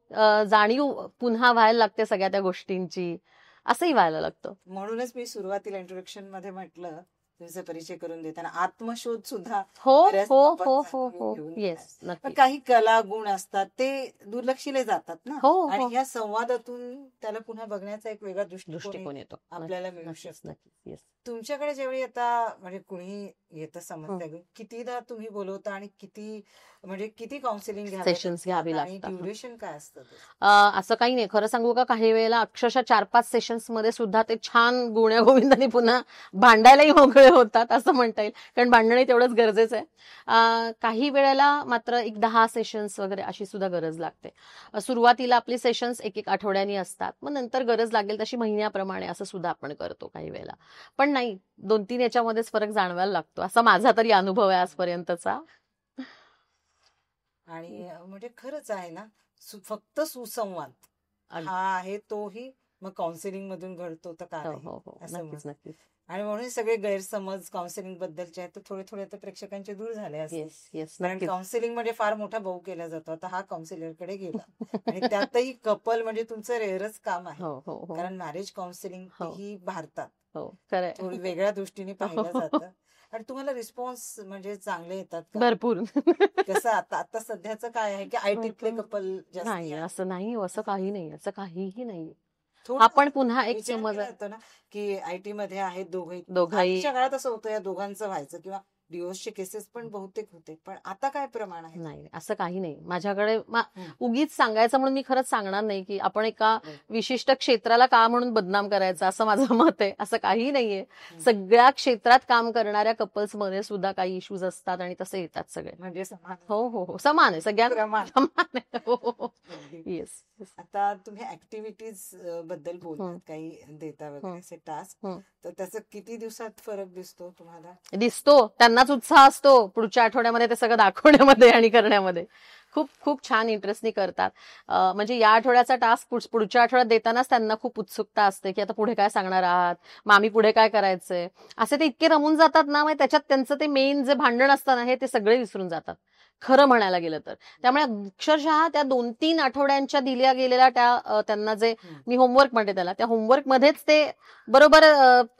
जाणीव पुन्हा व्हायला लागते सगळ्या त्या गोष्टींची, असंही व्हायला लागतं. म्हणूनच मी सुरुवातीला इंट्रोडक्शन मध्ये म्हटलं, तुमचा परिचय करून देताना आत्मशोध सुद्धा हो बऱ्याच हो आपण हो चांगले हो हो घेऊन येस, पण नक्की. काही कला गुण असतात ते दुर्लक्षिले जातात ना. हो आणि हो, ह्या संवादातून त्याला पुन्हा बघण्याचा एक वेगळा दृष्टिकोन दृष्टिकोन येतो आपल्याला मिळू नक्कीच शकतो. नक्कीच. येस. तुमच्याकडे जेवढी आता म्हणजे कुणी येतं समस्या घेऊन, कितीदा तुम्ही बोलवता आणि किती काउन्सिलिंग Sessions घ्यावी आणि लागतात. ड्युरेशन काय असतं ते? असं काही नाही, खरं सांगू का, काही वेळेला अक्षरशः 4-5 सेशन्स मध्ये सुद्धा ते छान गुण्यागोविंदाने पुन्हा भांडायलाही मोकळे होतात असं म्हणता येईल, कारण भांडणही तेवढंच गरजेचं आहे. काही वेळेला मात्र एक 10 सेशन्स वगैरे अशी सुद्धा गरज लागते. सुरुवातीला आपली सेशन्स एक आठवड्यानी असतात, मग नंतर गरज लागेल तशी महिन्याप्रमाणे असं सुद्धा आपण करतो काही वेळेला. पण नाही, 2-3 याच्यामध्येच फरक जाणवायला लागतो, असा माझा तरी अनुभव आहे आजपर्यंतचा. आणि म्हणजे खरंच आहे ना, फक्त सुसंवाद अगदी. हा आहे तोही मग काउन्सिलिंग मधून घडतो तर काय हो आहे, हो हो असं नक्कीच मत. नक्कीच. आणि म्हणून सगळे गैरसमज काउन्सिलिंग बद्दलचे आहेत, तर थोडे थोडे आता प्रेक्षकांचे दूर झाले असतील. येस येस कारण नक्कीच. काउन्सिलिंग म्हणजे फार मोठा भाऊ केला जातो, आता हा काउन्सिलर कडे गेला आणि त्यातही कपल म्हणजे तुमचं रेअरच काम आहे. हो हो हो कारण मॅरेज काउन्सिलिंग हो ही भारतात हो खरंय. थोडी वेगळ्या दृष्टीने हो, पाहिलं हो, हो. जातं. आणि तुम्हाला रिस्पॉन्स म्हणजे चांगले येतात का? भरपूर. कसं आता आता सध्याचं काय आहे की आयटीतले भरपूर. कपल जास्ती नाही आहे. असं नाही हो, असं काही नाही, असं काहीही नाही. थोडं आपण पुन्हा एक विचार समज केला जातो ना की आयटी मध्ये आहेत दोघंही. दोघाही आधीच्या काळात असं होतं या दोघांचं व्हायचं, किंवा डिवोर्सचे केसेस पण बहुतेक होते, पण आता काय प्रमाण आहे? नाही असं काही नाही माझ्याकडे. हम्म. उगीच सांगायचं म्हणून मी खरंच सांगणार नाही की आपण एका बरं. विशिष्ट क्षेत्राला का म्हणून बदनाम करायचं, असं माझं मत आहे. असं काही नाहीये. हम्म. सगळ्या क्षेत्रात काम करणाऱ्या कपल्स मध्ये सुद्धा काही इश्यूज असतात आणि तसे येतात सगळे. म्हणजे समान हो हो हो समान आहे, सगळ्या प्रमाण. समान आहे. हो हो हो अगदी. Yes yes. आता तुम्ही ऍक्टिव्हिटीज बद्दल बोलतात, काही देता वगैरे हम्म. असे टास्क, हम्म. तर त्याचा किती दिवसात फरक दिसतो तुम्हाला? दिसतो, त्यांनाच उत्साह असतो पुढच्या आठवड्यामध्ये ते सगळं दाखवण्यामध्ये आणि करण्यामध्ये. खूप खूप छान इंटरेस्टनी करतात. म्हणजे या आठवड्याचा टास्क पुढच्या आठवड्यात देतानाच त्यांना खूप उत्सुकता असते की आता पुढे काय सांगणार आहात, मग आम्ही पुढे काय करायचंय, असे ते इतके रमून जातात ना. मग त्याच्यात त्यांचं ते मेन जे भांडण असतं ना हे ते सगळे विसरून जातात खरं म्हणायला गेलं तर. त्यामुळे अक्षरशः त्या 2-3 आठवड्यांच्या दिल्या गेलेल्या त्या त्यांना जे मी होमवर्क म्हणते त्याला, त्या होमवर्क मध्येच ते बरोबर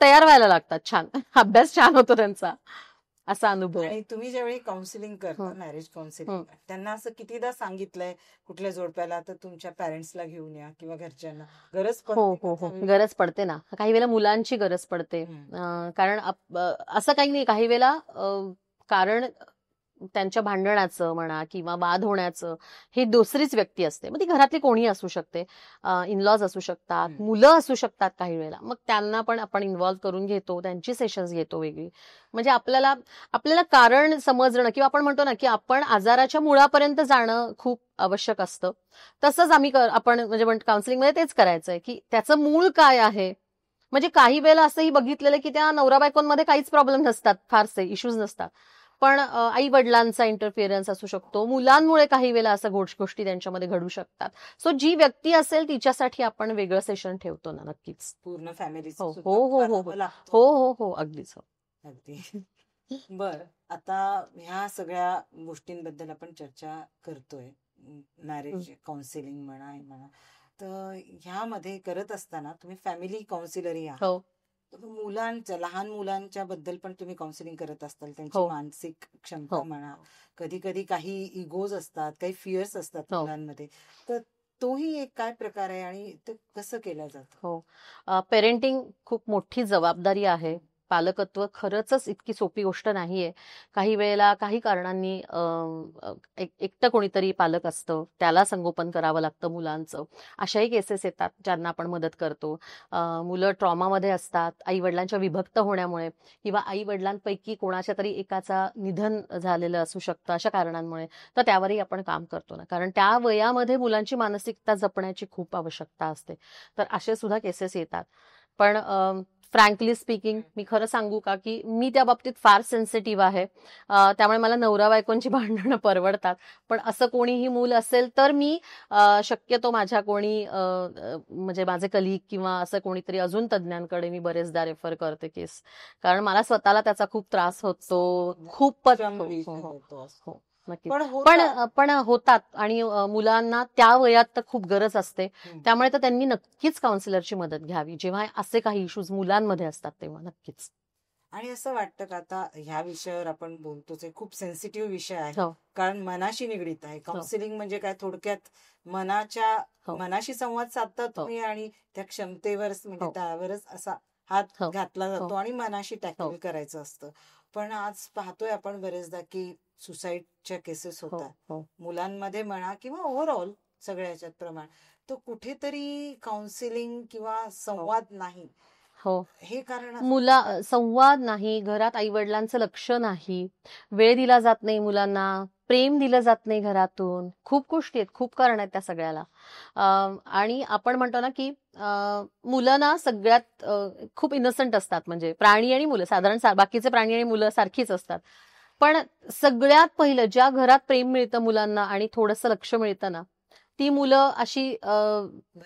तयार व्हायला लागतात. छान अभ्यास छान होतो त्यांचा, असा अनुभव आहे. आणि तुम्ही ज्यावेळी काउन्सिलिंग करता, मॅरेज काउन्सिलिंग, त्यांना असं कितीदा सांगितलंय कुठल्या जोडप्याला तर तुमच्या पॅरेंट्सला घेऊन या किंवा घरच्यांना? गरज हो पडते हो का हो त्यावेळी? गरज पडते ना, काही वेळेला मुलांची गरज पडते. कारण असं काही नाही, काही वेळेला कारण त्यांच्या भांडणाचं म्हणा किंवा वाद होण्याचं हे दुसरीच व्यक्ती असते. मग ती घरातली कोणी असू शकते, इनलॉज असू शकतात, मुलं असू शकतात काही वेळेला. मग त्यांना पण आपण इन्व्हॉल्व्ह करून घेतो, त्यांची सेशन्स घेतो वेगळी. म्हणजे आपल्याला कारण समजणं किंवा आपण म्हणतो ना की आपण आजाराच्या मुळापर्यंत जाणं खूप आवश्यक असतं. तसंच आपण म्हणजे काउन्सिलिंगमध्ये तेच करायचंय की त्याचं मूळ काय आहे. म्हणजे काही वेळेला असंही बघितलेलं की त्या नवरा बायकोंमध्ये काहीच प्रॉब्लेम नसतात, फारसे इश्यूज नसतात, पण आई वडिलांचा इंटरफिअरन्स असू शकतो, मुलांमुळे काही वेळेला असं गोष्टी त्यांच्यामध्ये घडू शकतात. सो जी व्यक्ती असेल तिच्यासाठी आपण वेगळं सेशन ठेवतो ना, नक्कीच. पूर्ण फॅमिली हो हो हो हो हो हो हो हो अगदीच. हो अगदी. बर, आता ह्या सगळ्या गोष्टींबद्दल आपण चर्चा करतोय, मॅरेज काउन्सिलिंग म्हणा हे म्हणा, तर ह्यामध्ये करत असताना तुम्ही फॅमिली काउन्सिलरही आहात. हो मुलांच्या, लहान मुलांच्या बद्दल पण तुम्ही काउन्सिलिंग करत असताल, त्यांची हो मानसिक क्षमता हो म्हणा, कधी कधी काही इगोज असतात, काही फिअर्स असतात हो मुलांमध्ये, तर तोही एक काय प्रकार आहे आणि ते कसं केलं जातं? हो पेरेंटिंग खूप मोठी जबाबदारी आहे. पालकत्व खरंच इतकी सोपी गोष्ट नाहीये. काही वेळेला काही कारणांनी एकटं कोणीतरी पालक असतं, त्याला संगोपन करावं लागतं मुलांचं. अशाही केसेस येतात ज्यांना आपण मदत करतो. मुलं ट्रॉमामध्ये असतात आई वडिलांच्या विभक्त होण्यामुळे, किंवा आई वडिलांपैकी कोणाच्या तरी एकाचा निधन झालेलं असू शकतं अशा कारणांमुळे. तर त्यावरही आपण काम करतो ना, कारण त्या वयामध्ये मुलांची मानसिकता जपण्याची खूप आवश्यकता असते. तर असे सुद्धा केसेस येतात. पण फ्रँकली स्पीकिंग मी खरं सांगू का की मी त्या बाबतीत फार सेन्सिटिव्ह आहे. त्यामुळे मला नवरा बायकोंची भांडणं परवडतात. पण असं कोणीही मूल असेल तर मी शक्यतो माझ्या कोणी म्हणजे माझे कलीग किंवा असं कोणीतरी अजून तज्ज्ञांकडे मी बरेचदा रेफर करते केस, कारण मला स्वतःला त्याचा खूप त्रास होतो. खूपच हो नक्की. पण होतात आणि मुलांना त्या वयात तर खूप गरज असते. त्यामुळे तर त्यांनी नक्कीच काउन्सिलरची मदत घ्यावी जेव्हा असे काही इश्यूज मुलांमध्ये असतात तेव्हा. नक्कीच. आणि असं वाटतं का आता ह्या विषयावर आपण बोलतोच, खूप सेन्सिटिव्ह विषय आहे, हो कारण मनाशी निगडीत आहे. काउन्सिलिंग म्हणजे काय, थोडक्यात मनाशी संवाद साधता तुम्ही आणि त्या क्षमतेवर म्हणजे त्यावरच असा हात घातला जातो आणि मनाशी टॅकल करायचं असतं. पण आज पाहतोय आपण बरेचदा की सुसाईडच्या केसेस होतात मुलांमध्ये म्हणा किंवा ओव्हरऑल सगळ्या ह्याच्यात प्रमाण, तर कुठेतरी काउन्सिलिंग किंवा संवाद नाही. हो हे कारण संवाद नाही, घरात आई वडिलांचं लक्ष नाही, वेळ दिला जात नाही मुलांना, प्रेम दिलं जात नाही घरातून. खूप गोष्टी आहेत, खूप कारण आहेत त्या सगळ्याला. आणि आपण म्हणतो ना की मुलं ना सगळ्यात खूप इनोसंट असतात. म्हणजे प्राणी आणि मुलं साधारण बाकीचे प्राणी आणि मुलं सारखीच असतात. पण सगळ्यात पहिलं ज्या घरात प्रेम मिळतं मुलांना आणि थोडंसं लक्ष मिळतं ना, ती मुलं अशी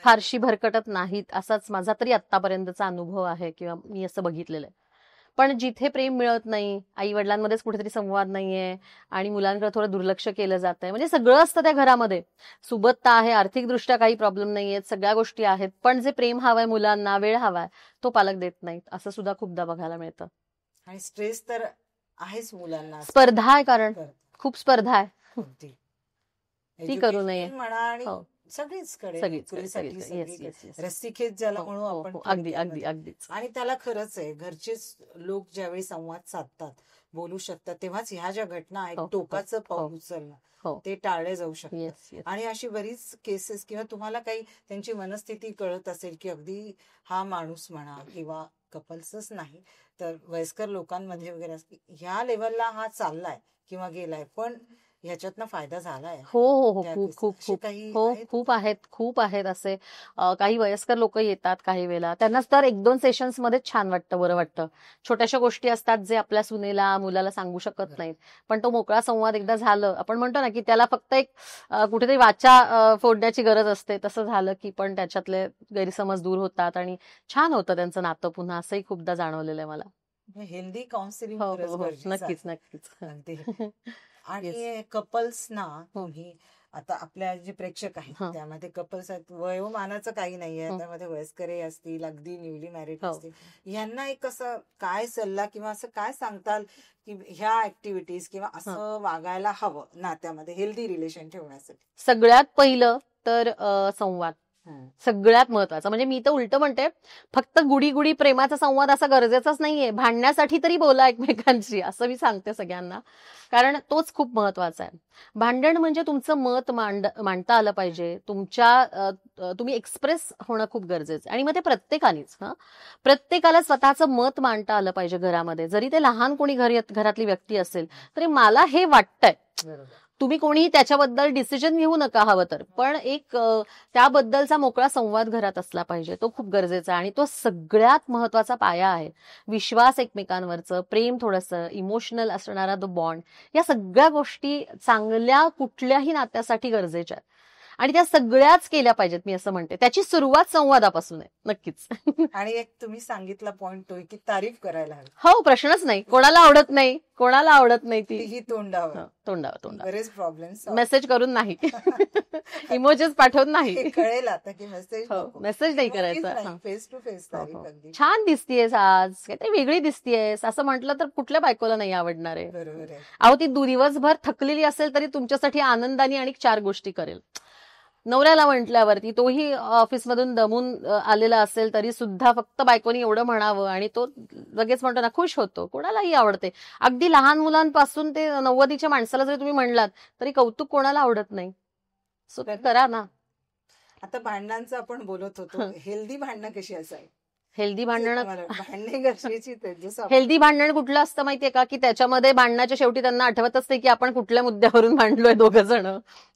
फारशी भरकटत नाहीत, असाच माझा तरी आत्तापर्यंतचा अनुभव आहे किंवा मी असं बघितलेलं आहे. पण जिथे प्रेम मिळत नाही, आई वडिलांमध्येच कुठेतरी संवाद नाहीये आणि मुलांकडे थोडं दुर्लक्ष केलं जात आहे, म्हणजे सगळं असतं त्या घरामध्ये, सुबत्ता आहे, आर्थिकदृष्ट्या काही प्रॉब्लेम नाहीयेत, सगळ्या गोष्टी आहेत, पण जे प्रेम हवंय मुलांना, वेळ हवाय, तो पालक देत नाहीत, असं सुद्धा खूपदा बघायला मिळतं. आणि स्ट्रेस तर आहेच मुलांना आजकाल. स्पर्धा आहे, कारण करतात. खूप स्पर्धा आहे, अगदी. ती करू नये. Education म्हणा आणि हो, सगळीचकडे सगळीच नोकरीसाठी येस सगळीकडे येस येस. रस्सीखेच ज्याला हो म्हणू हो आपण हो, अगदी अगदी थोडक्यामध्ये. अगदीच. आणि त्याला खरंच आहे, घरचेच लोक ज्यावेळी संवाद साधतात, बोलू शकतात, तेव्हाच ह्या ज्या घटना आहेत, हो हो टोकाचं हो पाऊल उचलणं हो, ते टाळले जाऊ शकतात. Yes yes. आणि अशी बरीच केसेस किंवा तुम्हाला काही त्यांची मनस्थिती कळत असेल की अगदी हा माणूस म्हणा किंवा कपल्सच नाही तर वयस्कर लोकांमध्ये वगैरे ह्या लेवलला हा चाललाय किंवा गेलाय, पण ह्याच्यातनं फायदा झालाय हो हो हो, त्या खूप केसेस खूप असे खूप काही हो, आहेत? खूप आहेत असे. काही वयस्कर लोक येतात काही वेळेला, त्यांनाच तर 1-2 सेशन्स मध्ये छान वाटतं, बरं वाटतं. छोट्याशा गोष्टी असतात जे आपल्या सुनेला मुलाला सांगू शकत नाहीत, पण तो मोकळा संवाद एकदा झालं, आपण म्हणतो ना की त्याला फक्त एक कुठेतरी वाचा फोडण्याची गरज असते, तसं झालं की पण त्याच्यातले गैरसमज दूर होतात आणि छान होतं त्यांचं नातं पुन्हा, असंही खूपदा जाणवलेलं आहे मला. हेल्दी काउन्सिलिंग हो खरंच हो हो, गरजेचं नक्कीच आहे. नक्कीच. अगदी. येस. आणि कपल्सना हो. तुम्ही आता आपल्या जे प्रेक्षक आहेत हा. त्यामध्ये कपल्स आहेत, वयोमानाचं काही नाहीये, हं. त्यामध्ये वयस्करही असतील, अगदी न्यूली मॅरिड हो. असतील, यांना एक असं काय सल्ला किंवा असं काय सांगताल की ह्या ऍक्टिव्हिटीज किंवा असं वागायला हवं नात्यामध्ये हेल्दी रिलेशन ठेवण्यासाठी? सगळ्यात पहिलं तर संवाद सगळ्यात महत्वाचा. म्हणजे मी तर उलट म्हणते, फक्त गुडी गुडी प्रेमाचा संवाद असा गरजेचाच नाहीये, भांडण्यासाठी तरी बोला एकमेकांशी, असं मी सांगते सगळ्यांना, कारण तोच खूप महत्वाचा आहे. भांडण म्हणजे तुमचं मत मांडता आलं पाहिजे, तुम्ही एक्सप्रेस होणं खूप गरजेचं आहे. आणि मग ते प्रत्येकानेच प्रत्येकाला स्वतःचं मत मांडता आलं पाहिजे घरामध्ये, जरी ते लहान कोणी घरातली व्यक्ती असेल तरी मला हे वाटतंय. बरोबर. तुम्ही कोणीही त्याच्याबद्दल डिसिजन घेऊ नका हवं तर, पण एक त्याबद्दलचा मोकळा संवाद घरात असला पाहिजे, तो खूप गरजेचा आहे आणि तो सगळ्यात महत्वाचा पाया आहे. विश्वास एकमेकांवरचं, प्रेम, थोडंसं इमोशनल असणारा तो बॉन्ड, या सगळ्या गोष्टी चांगल्या कुठल्याही नात्यासाठी गरजेच्या आहेत आणि त्या सगळ्याच केल्या पाहिजेत, मी असं म्हणते. त्याची सुरुवात संवादापासून आहे, नक्कीच. आणि एक तुम्ही सांगितला पॉइंट तो की तारीफ करायला हवी, हो, प्रश्नच नाही. कोणाला आवडत नाही, कोणाला आवडत नाही ती. ही तोंडावर. तोंडावर बरेच प्रॉब्लेम्स मेसेज करून नाही, इमोजीस पाठवून नाही. कळेल आता की मेसेज हो, मेसेज नाही करायचा. फेस टू फेस तारीफ. अगदी छान दिसतीयस आज, काहीतरी वेगळी दिसतीयस, असं म्हटलं तर कुठल्या बायकोला नाही आवडणार आहे. बरोबर आहे. अहो, ती दिवसभर थकलेली असेल तरी तुमच्यासाठी आनंदाने आणि 4 गोष्टी करेल. नवऱ्याला म्हटल्यावरती, तोही ऑफिसमधून दमून आलेला असेल तरी सुद्धा फक्त बायकोनी एवढं म्हणावं आणि तो लगेच म्हणतो ना, खुश होतो. कोणालाही आवडते. अगदी लहान मुलांपासून ते 90च्या माणसाला जरी तुम्ही म्हणलात तरी कौतुक कोणाला आवडत नाही. सो ते करा ना. आता भांडणांचं आपण बोलत होतो, हेल्दी भांडणं कशी असावी? हेल्दी भांडणं, भांडणे गरजेची आहेत, जसं हेल्दी भांडण कुठलं असतं माहितीये का, की त्याच्यामध्ये भांडणाच्या शेवटी त्यांना आठवतच नाही की आपण कुठल्या मुद्द्यावरून भांडलोय दोघं जण,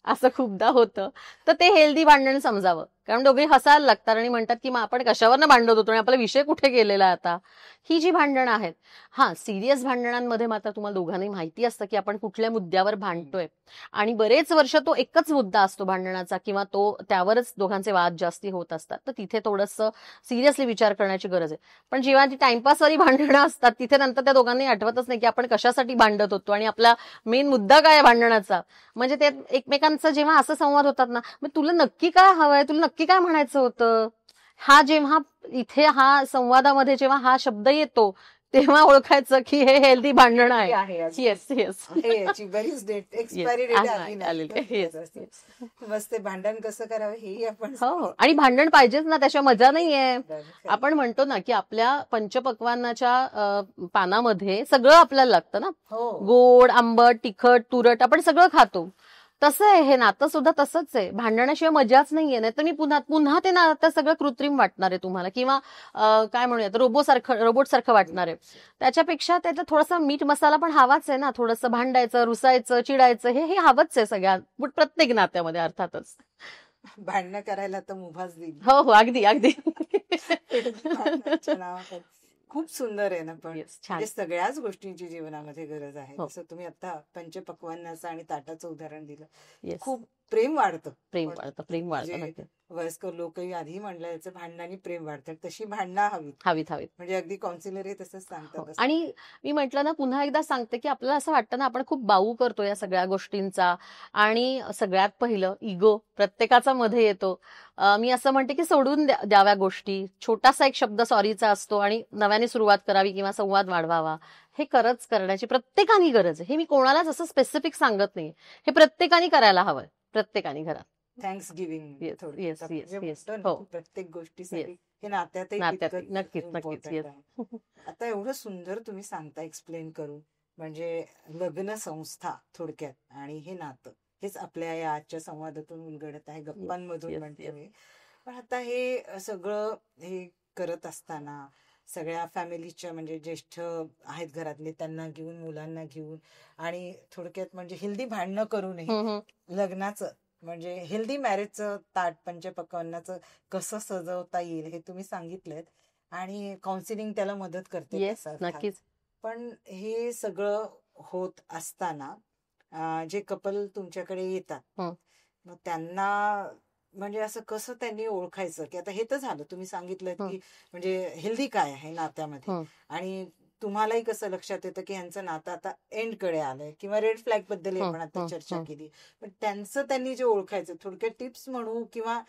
असं खूपदा होतं. तर ते हेल्दी भांडण समजावं, कारण दोघे हसायला लागतात आणि म्हणतात की मग आपण कशावरनं भांडत होतो आणि आपला विषय कुठे गेलेला आता. ही जी भांडणं आहेत, सिरियस भांडणांमध्ये मात्र तुम्हाला दोघांनाही माहिती असतं की आपण कुठल्या मुद्द्यावर भांडतोय आणि बरेच वर्ष तो एकच मुद्दा असतो भांडणाचा किंवा त्यावरच दोघांचे वाद जास्ती होत असतात. तर तिथे थोडंसं सिरियसली विचार करण्याची गरज आहे. पण जेव्हा ती टाइमपासवाली भांडणं असतात तिथे नंतर त्या दोघांनाही आठवतच नाही की आपण कशासाठी भांडत होतो आणि आपला मेन मुद्दा काय आहे भांडणाचा. म्हणजे ते एकमेकांचा जेव्हा असं संवाद होतात ना, मग तुला नक्की काय हवंय, तुला नक्की काय म्हणायचं होतं, जेव्हा इथे संवादामध्ये जेव्हा हा शब्द येतो तेव्हा ओळखायचं की हे हेल्दी भांडण आहे. येस येस, याची बरीच डेट एक्सपायरी डेट आलेली. बस ते भांडण कसं करावं हेही आपण. हो, आणि भांडण पाहिजेच ना, त्याच्या मजा नाहीये. आपण म्हणतो ना की आपल्या पंचपक्वान्नाच्या पानामध्ये सगळं आपल्याला लागतं ना, गोड, आंबट, तिखट, तुरट, आपण सगळं खातो. तसं आहे हे नातं सुद्धा, तसंच आहे. भांडणाशिवाय मजाच नाहीये. नाही तर मी पुन्हा ते नातं सगळं कृत्रिम वाटणार आहे तुम्हाला, किंवा काय म्हणूयात रोबोट सारखं वाटणार आहे. त्याच्यापेक्षा त्याच्यात थोडासा मीठ मसाला पण हवाच आहे ना, थोडंसं भांडायचं, रुसायचं, चिडायचं, हे हवंच आहे सगळ्या प्रत्येक नात्यामध्ये अर्थातच. भांडणं करायला तर मुभाच दिली. हो हो, अगदी अगदी. खूप सुंदर आहे ना. पण म्हणजे सगळ्याच गोष्टींची जीवनामध्ये गरज आहे. जसं तुम्ही आता पंचपक्वान्नाचं आणि ताटाचं उदाहरण दिलं, खूप प्रेम वाढतं. प्रेम वाढतं म्हणजे नक्की. वयस्कर लोकही आधी म्हणलं याचं भांडणाने प्रेम वाढतात, तशी भांडणं हवीत. हवीत म्हणजे अगदी काउन्सिलर हे तसंच हो. सांगतात असं. आणि मी म्हटलं ना, पुन्हा एकदा सांगते की आपल्याला असं वाटतं ना, आपण खूप बाऊ करतो या सगळ्या गोष्टींचा. आणि सगळ्यात पहिलं इगो प्रत्येकाचा मध्ये येतो. मी असं म्हणते की सोडून द्याव्या गोष्टी. छोटासा एक शब्द सॉरीचा असतो आणि नव्याने सुरुवात करावी किंवा संवाद वाढवावा. हे करण्याची प्रत्येकाने गरज आहे. हे मी कोणालाच असं स्पेसिफिक सांगत नाही. हे प्रत्येकाने करायला हवंय. प्रत्येकाने घरात. Thanks giving yes yes yes yes. म्हणतो हो. प्रत्येक गोष्टीसाठी येस. हे नात्यातही नात्यात तितकंच नक्कीच important येस. आहे. आता एवढं सुंदर तुम्ही सांगता एक्सप्लेन करून, म्हणजे लग्न संस्था थोडक्यात आणि हे नातं हेच आपल्या या आजच्या संवादातून उलगडत आहे, गप्पांमधून yes, म्हणते yes. मी. पण आता हे सगळं हे करत असताना सगळ्या फॅमिलीच्या म्हणजे ज्येष्ठ आहेत घरातले त्यांना घेऊन, मुलांना घेऊन, आणि थोडक्यात म्हणजे हेल्दी भांडणं करू नये. हम्म, लग्नाचं म्हणजे हेल्दी मॅरेजचं ताट पंचपक्वान्नाचं कसं सजवता येईल हे तुम्ही सांगितलंत, आणि काउन्सिलिंग त्याला मदत करते येस तसं अर्थात. नक्कीच. पण हे सगळं होत असताना जे कपल तुमच्याकडे येतात, हं. मग त्यांना म्हणजे असं कसं त्यांनी ओळखायचं, की आता हे तर झालं तुम्ही सांगितलं की म्हणजे हेल्दी काय आहे नात्यामध्ये, हं. आणि तुम्हालाही कसं लक्षात येतं की ह्यांचं नातं आता एंडकडे आलंय, किंवा रेड फ्लॅग बद्दल आपण आता चर्चा केली, पण त्यांचं त्यांनी जे ओळखायचं थोडक्यात टिप्स म्हणू किंवा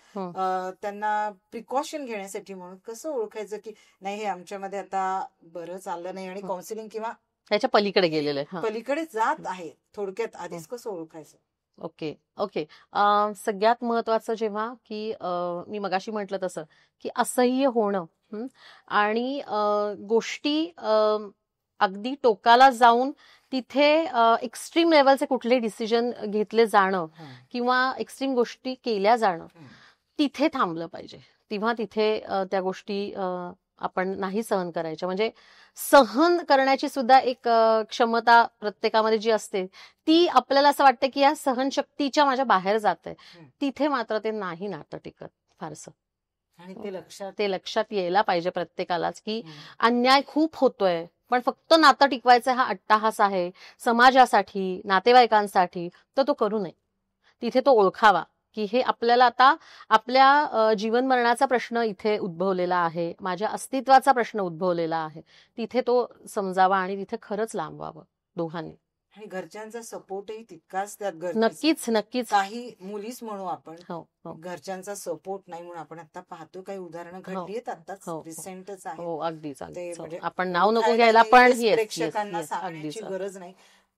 त्यांना प्रिकॉशन घेण्यासाठी म्हणून कसं ओळखायचं की नाही हे आमच्यामध्ये आता बरं चाललं नाही आणि काउन्सिलिंग किंवा त्याच्या पलीकडे गेलेलं आहे. पलीकडे जात आहे, थोडक्यात आधीच कसं ओळखायचं? Okay okay. सगळ्यात महत्वाचं जेव्हा की मी मगाशी म्हटलं तसं की असह्य होणं आणि गोष्टी अगदी टोकाला जाऊन तिथे एक्स्ट्रीम लेवलचे कुठले डिसिजन घेतले जाणं किंवा एक्स्ट्रीम गोष्टी केल्या जाणं, तिथे थांबलं पाहिजे. तेव्हा तिथे त्या गोष्टी आपण नाही सहन करायच्या. म्हणजे सहन करण्याची सुद्धा एक क्षमता प्रत्येकामध्ये जी असते ती आपल्याला असं वाटतं की या सहनशक्तीच्या माझ्या बाहेर जाते. तिथे मात्र ते नाही नातं टिकत फारसं. आणि ते लक्षात यायला पाहिजे प्रत्येकालाच की अन्याय खूप होतोय, पण फक्त नातं टिकवायचं हा अट्टाहास आहे समाजासाठी, नातेवाईकांसाठी, तर तो करू नये. तिथे तो ओळखावा की हे आपल्याला आता आपल्या जीवन मरणाचा प्रश्न इथे उद्भवलेला आहे, माझ्या अस्तित्वाचा प्रश्न उद्भवलेला आहे. तिथे तो समजावा आणि तिथे खरंच लांब व्हावं दोघांनी. आणि घरच्यांचा सपोर्टही तितकाच त्यात गरजेचा. नक्कीच नक्कीच. काही मुलीच म्हणू आपण, हो. घरच्यांचा सपोर्ट नाही म्हणून आपण आता पाहतो काही उदाहरणं घडली आहेत आताच रिसेंटच आहे. हो अगदीच म्हणजे आपण नाव नको घ्यायला, पण प्रेक्षकांना सांगण्याची गरज नाही,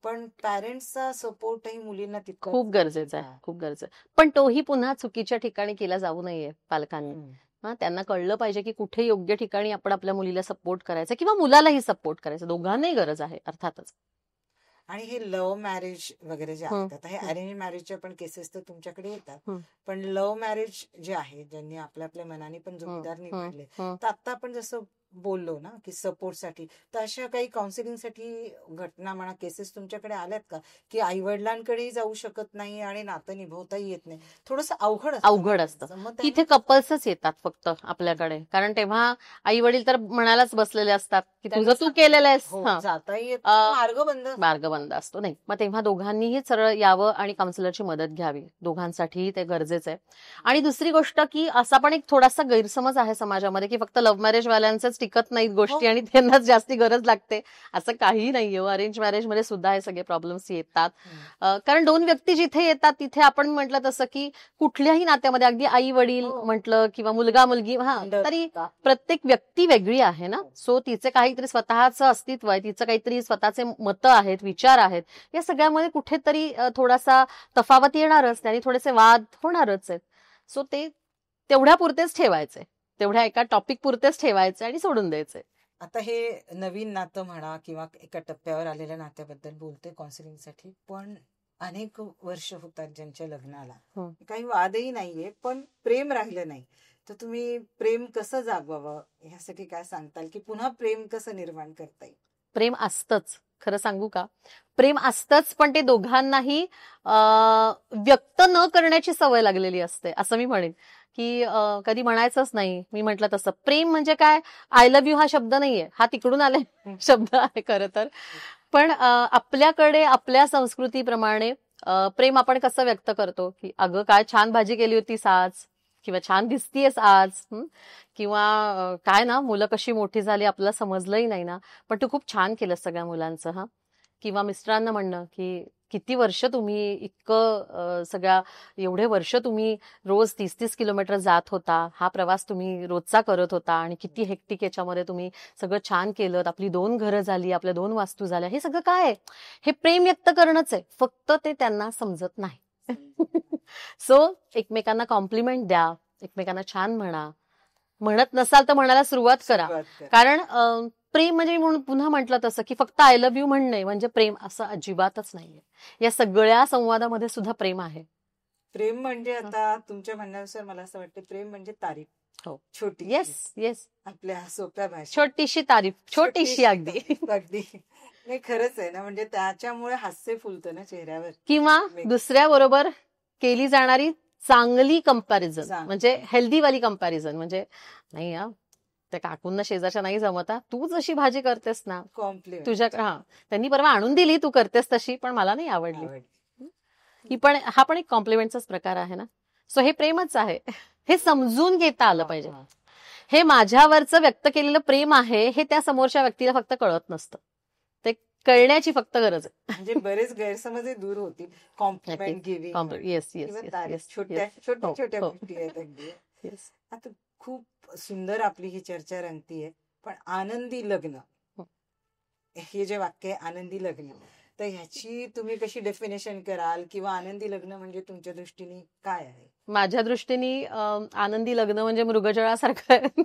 पण पॅरेंट्सचा सपोर्टही मुलींना तितका खूप गरजेचा आहे, खूप गरजेचं. पण तोही पुन्हा चुकीच्या ठिकाणी केला जाऊ नये पालकांनी. त्यांना कळलं पाहिजे की कुठे योग्य ठिकाणी आपण आपल्या मुलीला सपोर्ट करायचा किंवा मुलालाही सपोर्ट करायचा, दोघांनाही गरज आहे अर्थातच. आणि हे लव्ह मॅरेज वगैरे जे आहेत, आता हे अरेंज मॅरेजच्या पण केसेस तर तुमच्याकडे येतात, पण लव्ह मॅरेज जे आहे ज्यांनी आपल्या आपल्या मनाने पण जोडीदार निवडले, तर आता आपण जसं बोललो ना की सपोर्टसाठी, तर अशा काही काउन्सिलिंगसाठी घटना म्हणा केसेस तुमच्याकडे आल्यात का की आई वडिलांकडेही जाऊ शकत नाही आणि नातं निभवताही येत नाही, थोडंसं अवघड असतं, तिथे कपल्सच येतात फक्त आपल्याकडे, कारण तेव्हा आई वडील तर म्हणायलाच बसलेले असतात की तुझं तू केलेलं आहेस, जाताही येत, मार्ग बंद असतो. नाही, मग तेव्हा दोघांनीही सरळ यावं आणि काउन्सिलरची मदत घ्यावी, दोघांसाठीही ते गरजेचं आहे. आणि दुसरी गोष्ट की असा पण एक थोडासा गैरसमज आहे समाजामध्ये की फक्त लव्ह मॅरेज वाल्यांचंच टिकत नाहीत गोष्टी आणि त्यांनाच जास्ती गरज लागते, असं काही नाहीये. अरेंज मॅरेज मध्ये सुद्धा हे सगळे प्रॉब्लेम्स येतात, कारण दोन व्यक्ती जिथे येतात तिथे आपण म्हटलं तसं की कुठल्याही नात्यामध्ये अगदी आई वडील म्हटलं किंवा मुलगा मुलगी, तरी प्रत्येक व्यक्ती वेगळी आहे ना. सो तिचे काहीतरी स्वतःचं अस्तित्व आहे, तिचं काहीतरी स्वतःचे मतं आहेत, विचार आहेत, या सगळ्यामध्ये कुठेतरी थोडासा तफावत येणारच, त्यांनी थोडेसे वाद होणारच आहेत. सो ते तेवढ्या पुरतेच ठेवायचे, तेवढ्या एका टॉपिक पुरतेच ठेवायचे आणि सोडून द्यायचे. आता हे नवीन नातं म्हणा किंवा एका टप्प्यावर आलेल्या नात्याबद्दल बोलते काउन्सिलिंगसाठी, पण अनेक वर्ष होतात ज्यांच्या लग्नाला, काही वादही नाहीये पण प्रेम राहिलं नाही, तर तुम्ही प्रेम कसं जागवावं ह्यासाठी काय सांगताल, की पुन्हा प्रेम कसं निर्माण करता येईल? प्रेम असतंच, खरं सांगू का, प्रेम असतंच, पण ते दोघांनाही व्यक्त न करण्याची सवय लागलेली असते, असं मी म्हणेन. की कधी म्हणायचंच नाही. मी म्हटलं तसं प्रेम म्हणजे काय, आय लव्ह यू हा शब्द नाहीये, हा तिकडून आले शब्द आहे खरं तर. पण आपल्याकडे आपल्या संस्कृतीप्रमाणे प्रेम आपण कसं व्यक्त करतो की अगं काय छान भाजी केली होतीस आज, किंवा छान दिसतीयस आज, किंवा काय ना मुलं कशी मोठी झाली आपल्याला समजलंही नाही ना, पण तू खूप छान केलं सगळ्या मुलांचं. हा, किंवा मिस्टरांना म्हणणं की किती वर्ष तुम्ही इतकं सगळ्या एवढे वर्ष तुम्ही रोज 30-30 किलोमीटर जात होता, हा प्रवास तुम्ही रोजचा करत होता आणि किती हेक्टिक याच्यामध्ये तुम्ही सगळं छान केलं, आपली 2 घरं झाली, आपल्या 2 वास्तू झाल्या, हे सगळं काय आहे? हे प्रेम व्यक्त करणंच आहे, फक्त ते त्यांना समजत नाही. सो एकमेकांना कॉम्प्लिमेंट द्या, एकमेकांना छान म्हणा, म्हणत नसाल तर म्हणायला सुरुवात करा. कारण प्रेम म्हणजे म्हणून पुन्हा म्हटलं तसं की फक्त आय लव्ह यू म्हणणे म्हणजे प्रेम असं अजिबातच नाहीये. या सगळ्या संवादामध्ये सुद्धा प्रेम आहे. प्रेम म्हणजे आता तुमच्या म्हणण्यानुसार मला असं वाटतं प्रेम म्हणजे तारीफ. हो, छोटी. येस येस, आपल्या सोप्या भाषेत छोटीशी तारीफ, छोटीशी अगदी. अगदी नाही, खरंच आहे ना, म्हणजे त्याच्यामुळे हास्य फुलतं ना चेहऱ्यावर. किंवा दुसऱ्या बरोबर केली जाणारी चांगली कंपॅरिझन, म्हणजे हेल्दी वाली कंपॅरिझन, म्हणजे नाही हा त्या काकूंना शेजारच्या नाही जमता, तू जशी भाजी करतेस ना कॉम्प्लिमेंट तुझ्या, हा त्यांनी परवा आणून दिली, तू करतेस तशी, पण मला नाही आवडली. ही पण, हा पण एक कॉम्प्लिमेंटचाच प्रकार आहे ना. सो हे प्रेमच आहे, हे समजून घेता आलं पाहिजे. हे माझ्यावरचं व्यक्त केलेलं प्रेम आहे हे त्या समोरच्या व्यक्तीला फक्त कळत नसतं, ते कळण्याची फक्त गरज आहे. म्हणजे बरेच गैरसमज दूर होतील. Compliment giving, yes yes yes, छोट्या छोट्या छोट्या गोष्टी आहेत अगदी. आता खूप सुंदर आपली ही चर्चा रंगतीये. पण आनंदी लग्न, हे जे वाक्य आहे आनंदी लग्न, तर ह्याची तुम्ही कशी डेफिनेशन कराल, किंवा आनंदी लग्न म्हणजे तुमच्या दृष्टीने काय आहे? माझ्या दृष्टीने आनंदी लग्न म्हणजे मृगजळासारखं आहे.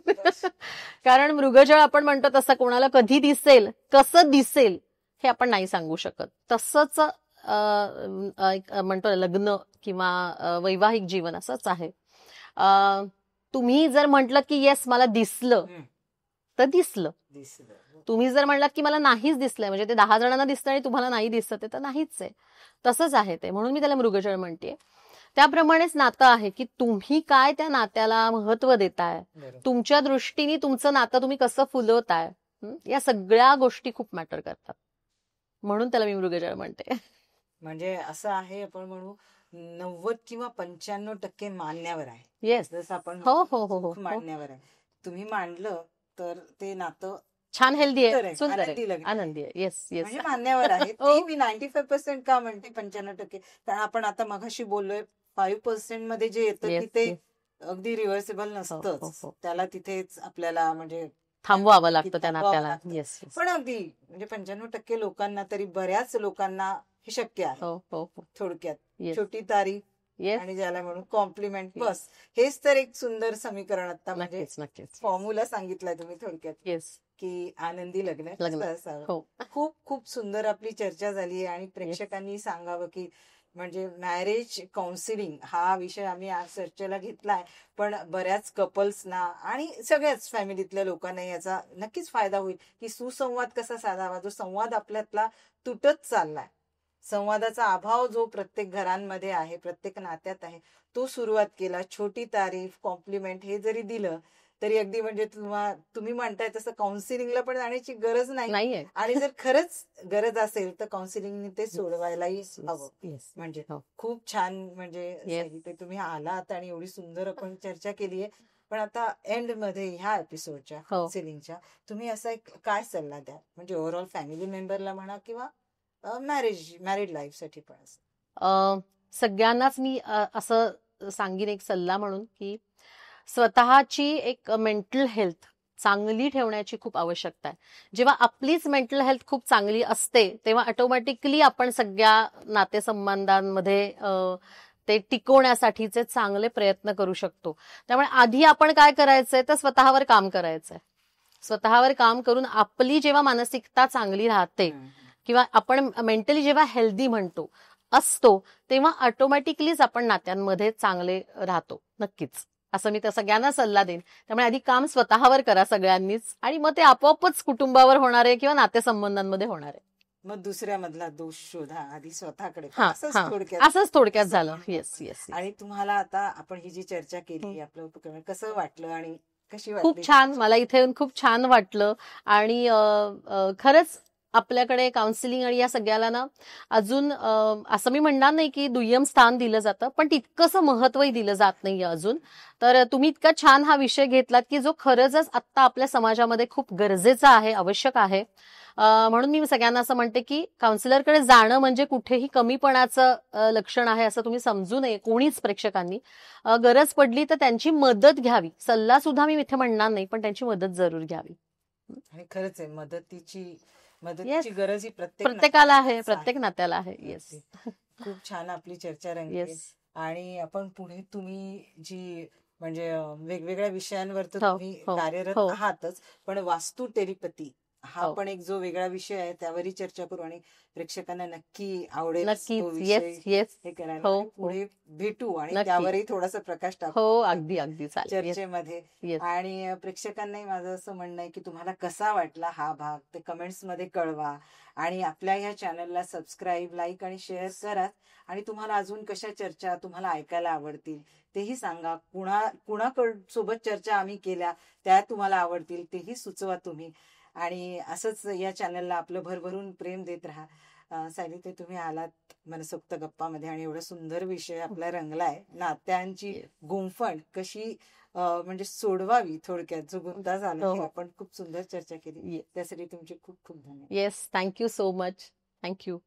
कारण मृगजळ आपण म्हणतो तसं कोणाला कधी दिसेल, कसं दिसेल हे आपण नाही सांगू शकत. तसंच म्हणतो लग्न किंवा वैवाहिक जीवन असंच आहे. तुम्ही जर म्हटलं की येस मला दिसलं तर दिसलं, तुम्ही जर म्हणलात की मला नाहीच दिसलंय, म्हणजे ते 10 जणांना दिसतं आणि तुम्हाला नाही दिसत तर नाहीच आहे, तसंच आहे ते. म्हणून मी त्याला मृगजळ म्हणते. त्याप्रमाणेच नातं आहे की तुम्ही काय त्या नात्याला महत्व देताय, तुमच्या दृष्टीने तुमचं नातं तुम्ही कसं फुलवताय, या सगळ्या गोष्टी खूप मॅटर करतात. म्हणून त्याला मी मृगजळ म्हणते. म्हणजे असं आहे, आपण म्हणू 90 किंवा 95% मान्यावर आहे. येस, जसं आपण हो हो हो हो मान्यावर आहे. तुम्ही मांडलं तर ते नातं छान हेल्दी आहे, सुंदर आनंदी आहे, लग्न आनंदी आहे. येस येस, म्हणजे मान्यावर आहे. ती मी 95% का म्हणते 95%, कारण आपण आता मगाशी बोललोय 5% मध्ये जे येतं की ते अगदी रिव्हर्सेबल नसतंच, त्याला तिथेच आपल्याला म्हणजे थांबवावं लागतं त्या नात्याला. येस, पण अगदी म्हणजे 95% लोकांना, तरी बऱ्याच लोकांना हे शक्य आहे. थोडक्यात छोटी तारीफ आणि ज्याला म्हणून कॉम्प्लिमेंट, बस हेच तर एक सुंदर समीकरण आता म्हणजे फॉर्म्युला सांगितलाय तुम्ही थोडक्यात. येस, की आनंदी लग्न असावं. खूप खूप सुंदर आपली चर्चा झाली आणि प्रेक्षकांनी सांगावं की म्हणजे मॅरेज काउन्सिलिंग हा विषय आम्ही आज चर्चेला घेतलाय, पण बऱ्याच कपल्सना आणि सगळ्याच फॅमिलीतल्या लोकांना याचा नक्कीच फायदा होईल की सुसंवाद कसा साधावा. जो संवाद आपल्यातला तुटत चाललाय, संवादाचा अभाव जो प्रत्येक घरांमध्ये आहे, प्रत्येक नात्यात आहे, तो सुरुवात केला. छोटी तारीफ, कॉम्प्लिमेंट हे जरी दिलं तरी अगदी म्हणजे तुम्ही म्हणताय तसं काउन्सिलिंगला पण जाण्याची गरज नाही. आणि जर खरंच गरज असेल तर काउन्सिलिंगने ते सोडवायलाही हवं. म्हणजे खूप छान, म्हणजे तुम्ही आलात आणि एवढी सुंदर आपण चर्चा केली आहे. पण आता एंड मध्ये ह्या एपिसोडच्या काउन्सिलिंगच्या तुम्ही असा एक काय सल्ला द्या, म्हणजे ओव्हरऑल फॅमिली मेंबरला म्हणा किंवा मॅरिड लाईफ साठी पण? सगळ्यांनाच मी असं सांगेन एक सल्ला म्हणून की स्वतःची एक मेंटल हेल्थ चांगली ठेवण्याची खूप आवश्यकता आहे. जेव्हा आपलीच मेंटल हेल्थ खूप चांगली असते तेव्हा ऑटोमॅटिकली आपण सगळ्या नातेसंबंधांमध्ये ते टिकवण्यासाठीचे चांगले प्रयत्न करू शकतो. त्यामुळे आधी आपण काय करायचंय तर स्वतःवर काम करायचंय. स्वतःवर काम करून आपली जेव्हा मानसिकता चांगली राहते किंवा आपण मेंटली जेव्हा हेल्दी म्हणतो असतो तेव्हा ऑटोमॅटिकलीच आपण नात्यांमध्ये चांगले राहतो. नक्कीच असं मी त्या सगळ्यांना सल्ला देईन. त्यामुळे आधी काम स्वतःवर करा सगळ्यांनीच, आणि मग ते आपोआपच कुटुंबावर होणार आहे किंवा नातेसंबंधांमध्ये होणार आहे. मग दुसऱ्यामधला दोष शोधा आधी स्वतःकडे. असंच थोडक्यात झालं. Yes yes. आणि तुम्हाला आता आपण ही जी चर्चा केली आपलं उपक्रम कसं वाटलं आणि कशी वाटली? खूप छान, मला इथे येऊन खूप छान वाटलं. आणि खरंच आपल्याकडे काउन्सिलिंग आणि या सगळ्याला ना अजून असं मी म्हणणार नाही की दुय्यम स्थान दिलं जातं, पण तितकंसं महत्वही दिलं जात नाहीये अजून. तर तुम्ही इतका छान हा विषय घेतलात की जो खरंच आत्ता आपल्या समाजामध्ये खूप गरजेचा आहे, आवश्यक आहे. म्हणून मी सगळ्यांना असं म्हणते की काउन्सिलरकडे जाणं म्हणजे कुठेही कमीपणाचं लक्षण आहे असं तुम्ही समजू नये कोणीच प्रेक्षकांनी. गरज पडली तर त्यांची मदत घ्यावी. सल्ला सुद्धा मी इथे म्हणणार नाही, पण त्यांची मदत जरूर घ्यावी. आणि खरंच आहे, मदतीची येस, गरज ही प्रत्येकाला आहे, नात्यालाच प्रत्येक नात्याला आहे. येस. खूप छान आपली चर्चा रंगली. येस. आणि आपण पुढे तुम्ही जी म्हणजे वेगवेगळ्या विषयांवर तर हो, तुम्ही हो, कार्यरत हो. आहातच, पण वास्तू टेलिपती हा हो. पण एक जो वेगळा विषय आहे, त्यावरही चर्चा करू आणि प्रेक्षकांना नक्की आवडेल तो नक्कीच. विषय येस, येस. हे करायला. हो, आणि हो. पुढे भेटू आणि नक्की. त्यावरही थोडासा प्रकाश टाकू हो, आपल्या अगदी अगदी चालेल. येस, चर्चेमध्ये. येस. आणि प्रेक्षकांनाही माझं असं म्हणणं आहे की तुम्हाला कसा वाटला हा भाग ते कमेंट्स मध्ये कळवा. आणि आपल्या ह्या चॅनलला सबस्क्राईब, लाईक आणि शेअर करा. आणि तुम्हाला अजून कशा चर्चा तुम्हाला ऐकायला आवडतील तेही सांगा. सोबत चर्चा आम्ही केल्या त्या तुम्हाला आवडतील तेही सुचवा तुम्ही. आणि असंच या चॅनलला आपलं भरभरून प्रेम देत राहा. सायली ते तुम्ही आलात मनसोक्त गप्पामध्ये आणि एवढा सुंदर विषय आपला रंगलाय. नात्यांची येस. गुंफण कशी म्हणजे सोडवावी, थोडक्यात जो गुंता झाला हो, हे हो. आपण खूप सुंदर चर्चा केली. येस. त्यासाठी तुमचे खूप खूप धन्यवाद. Yes. Thank you so much. Thank you.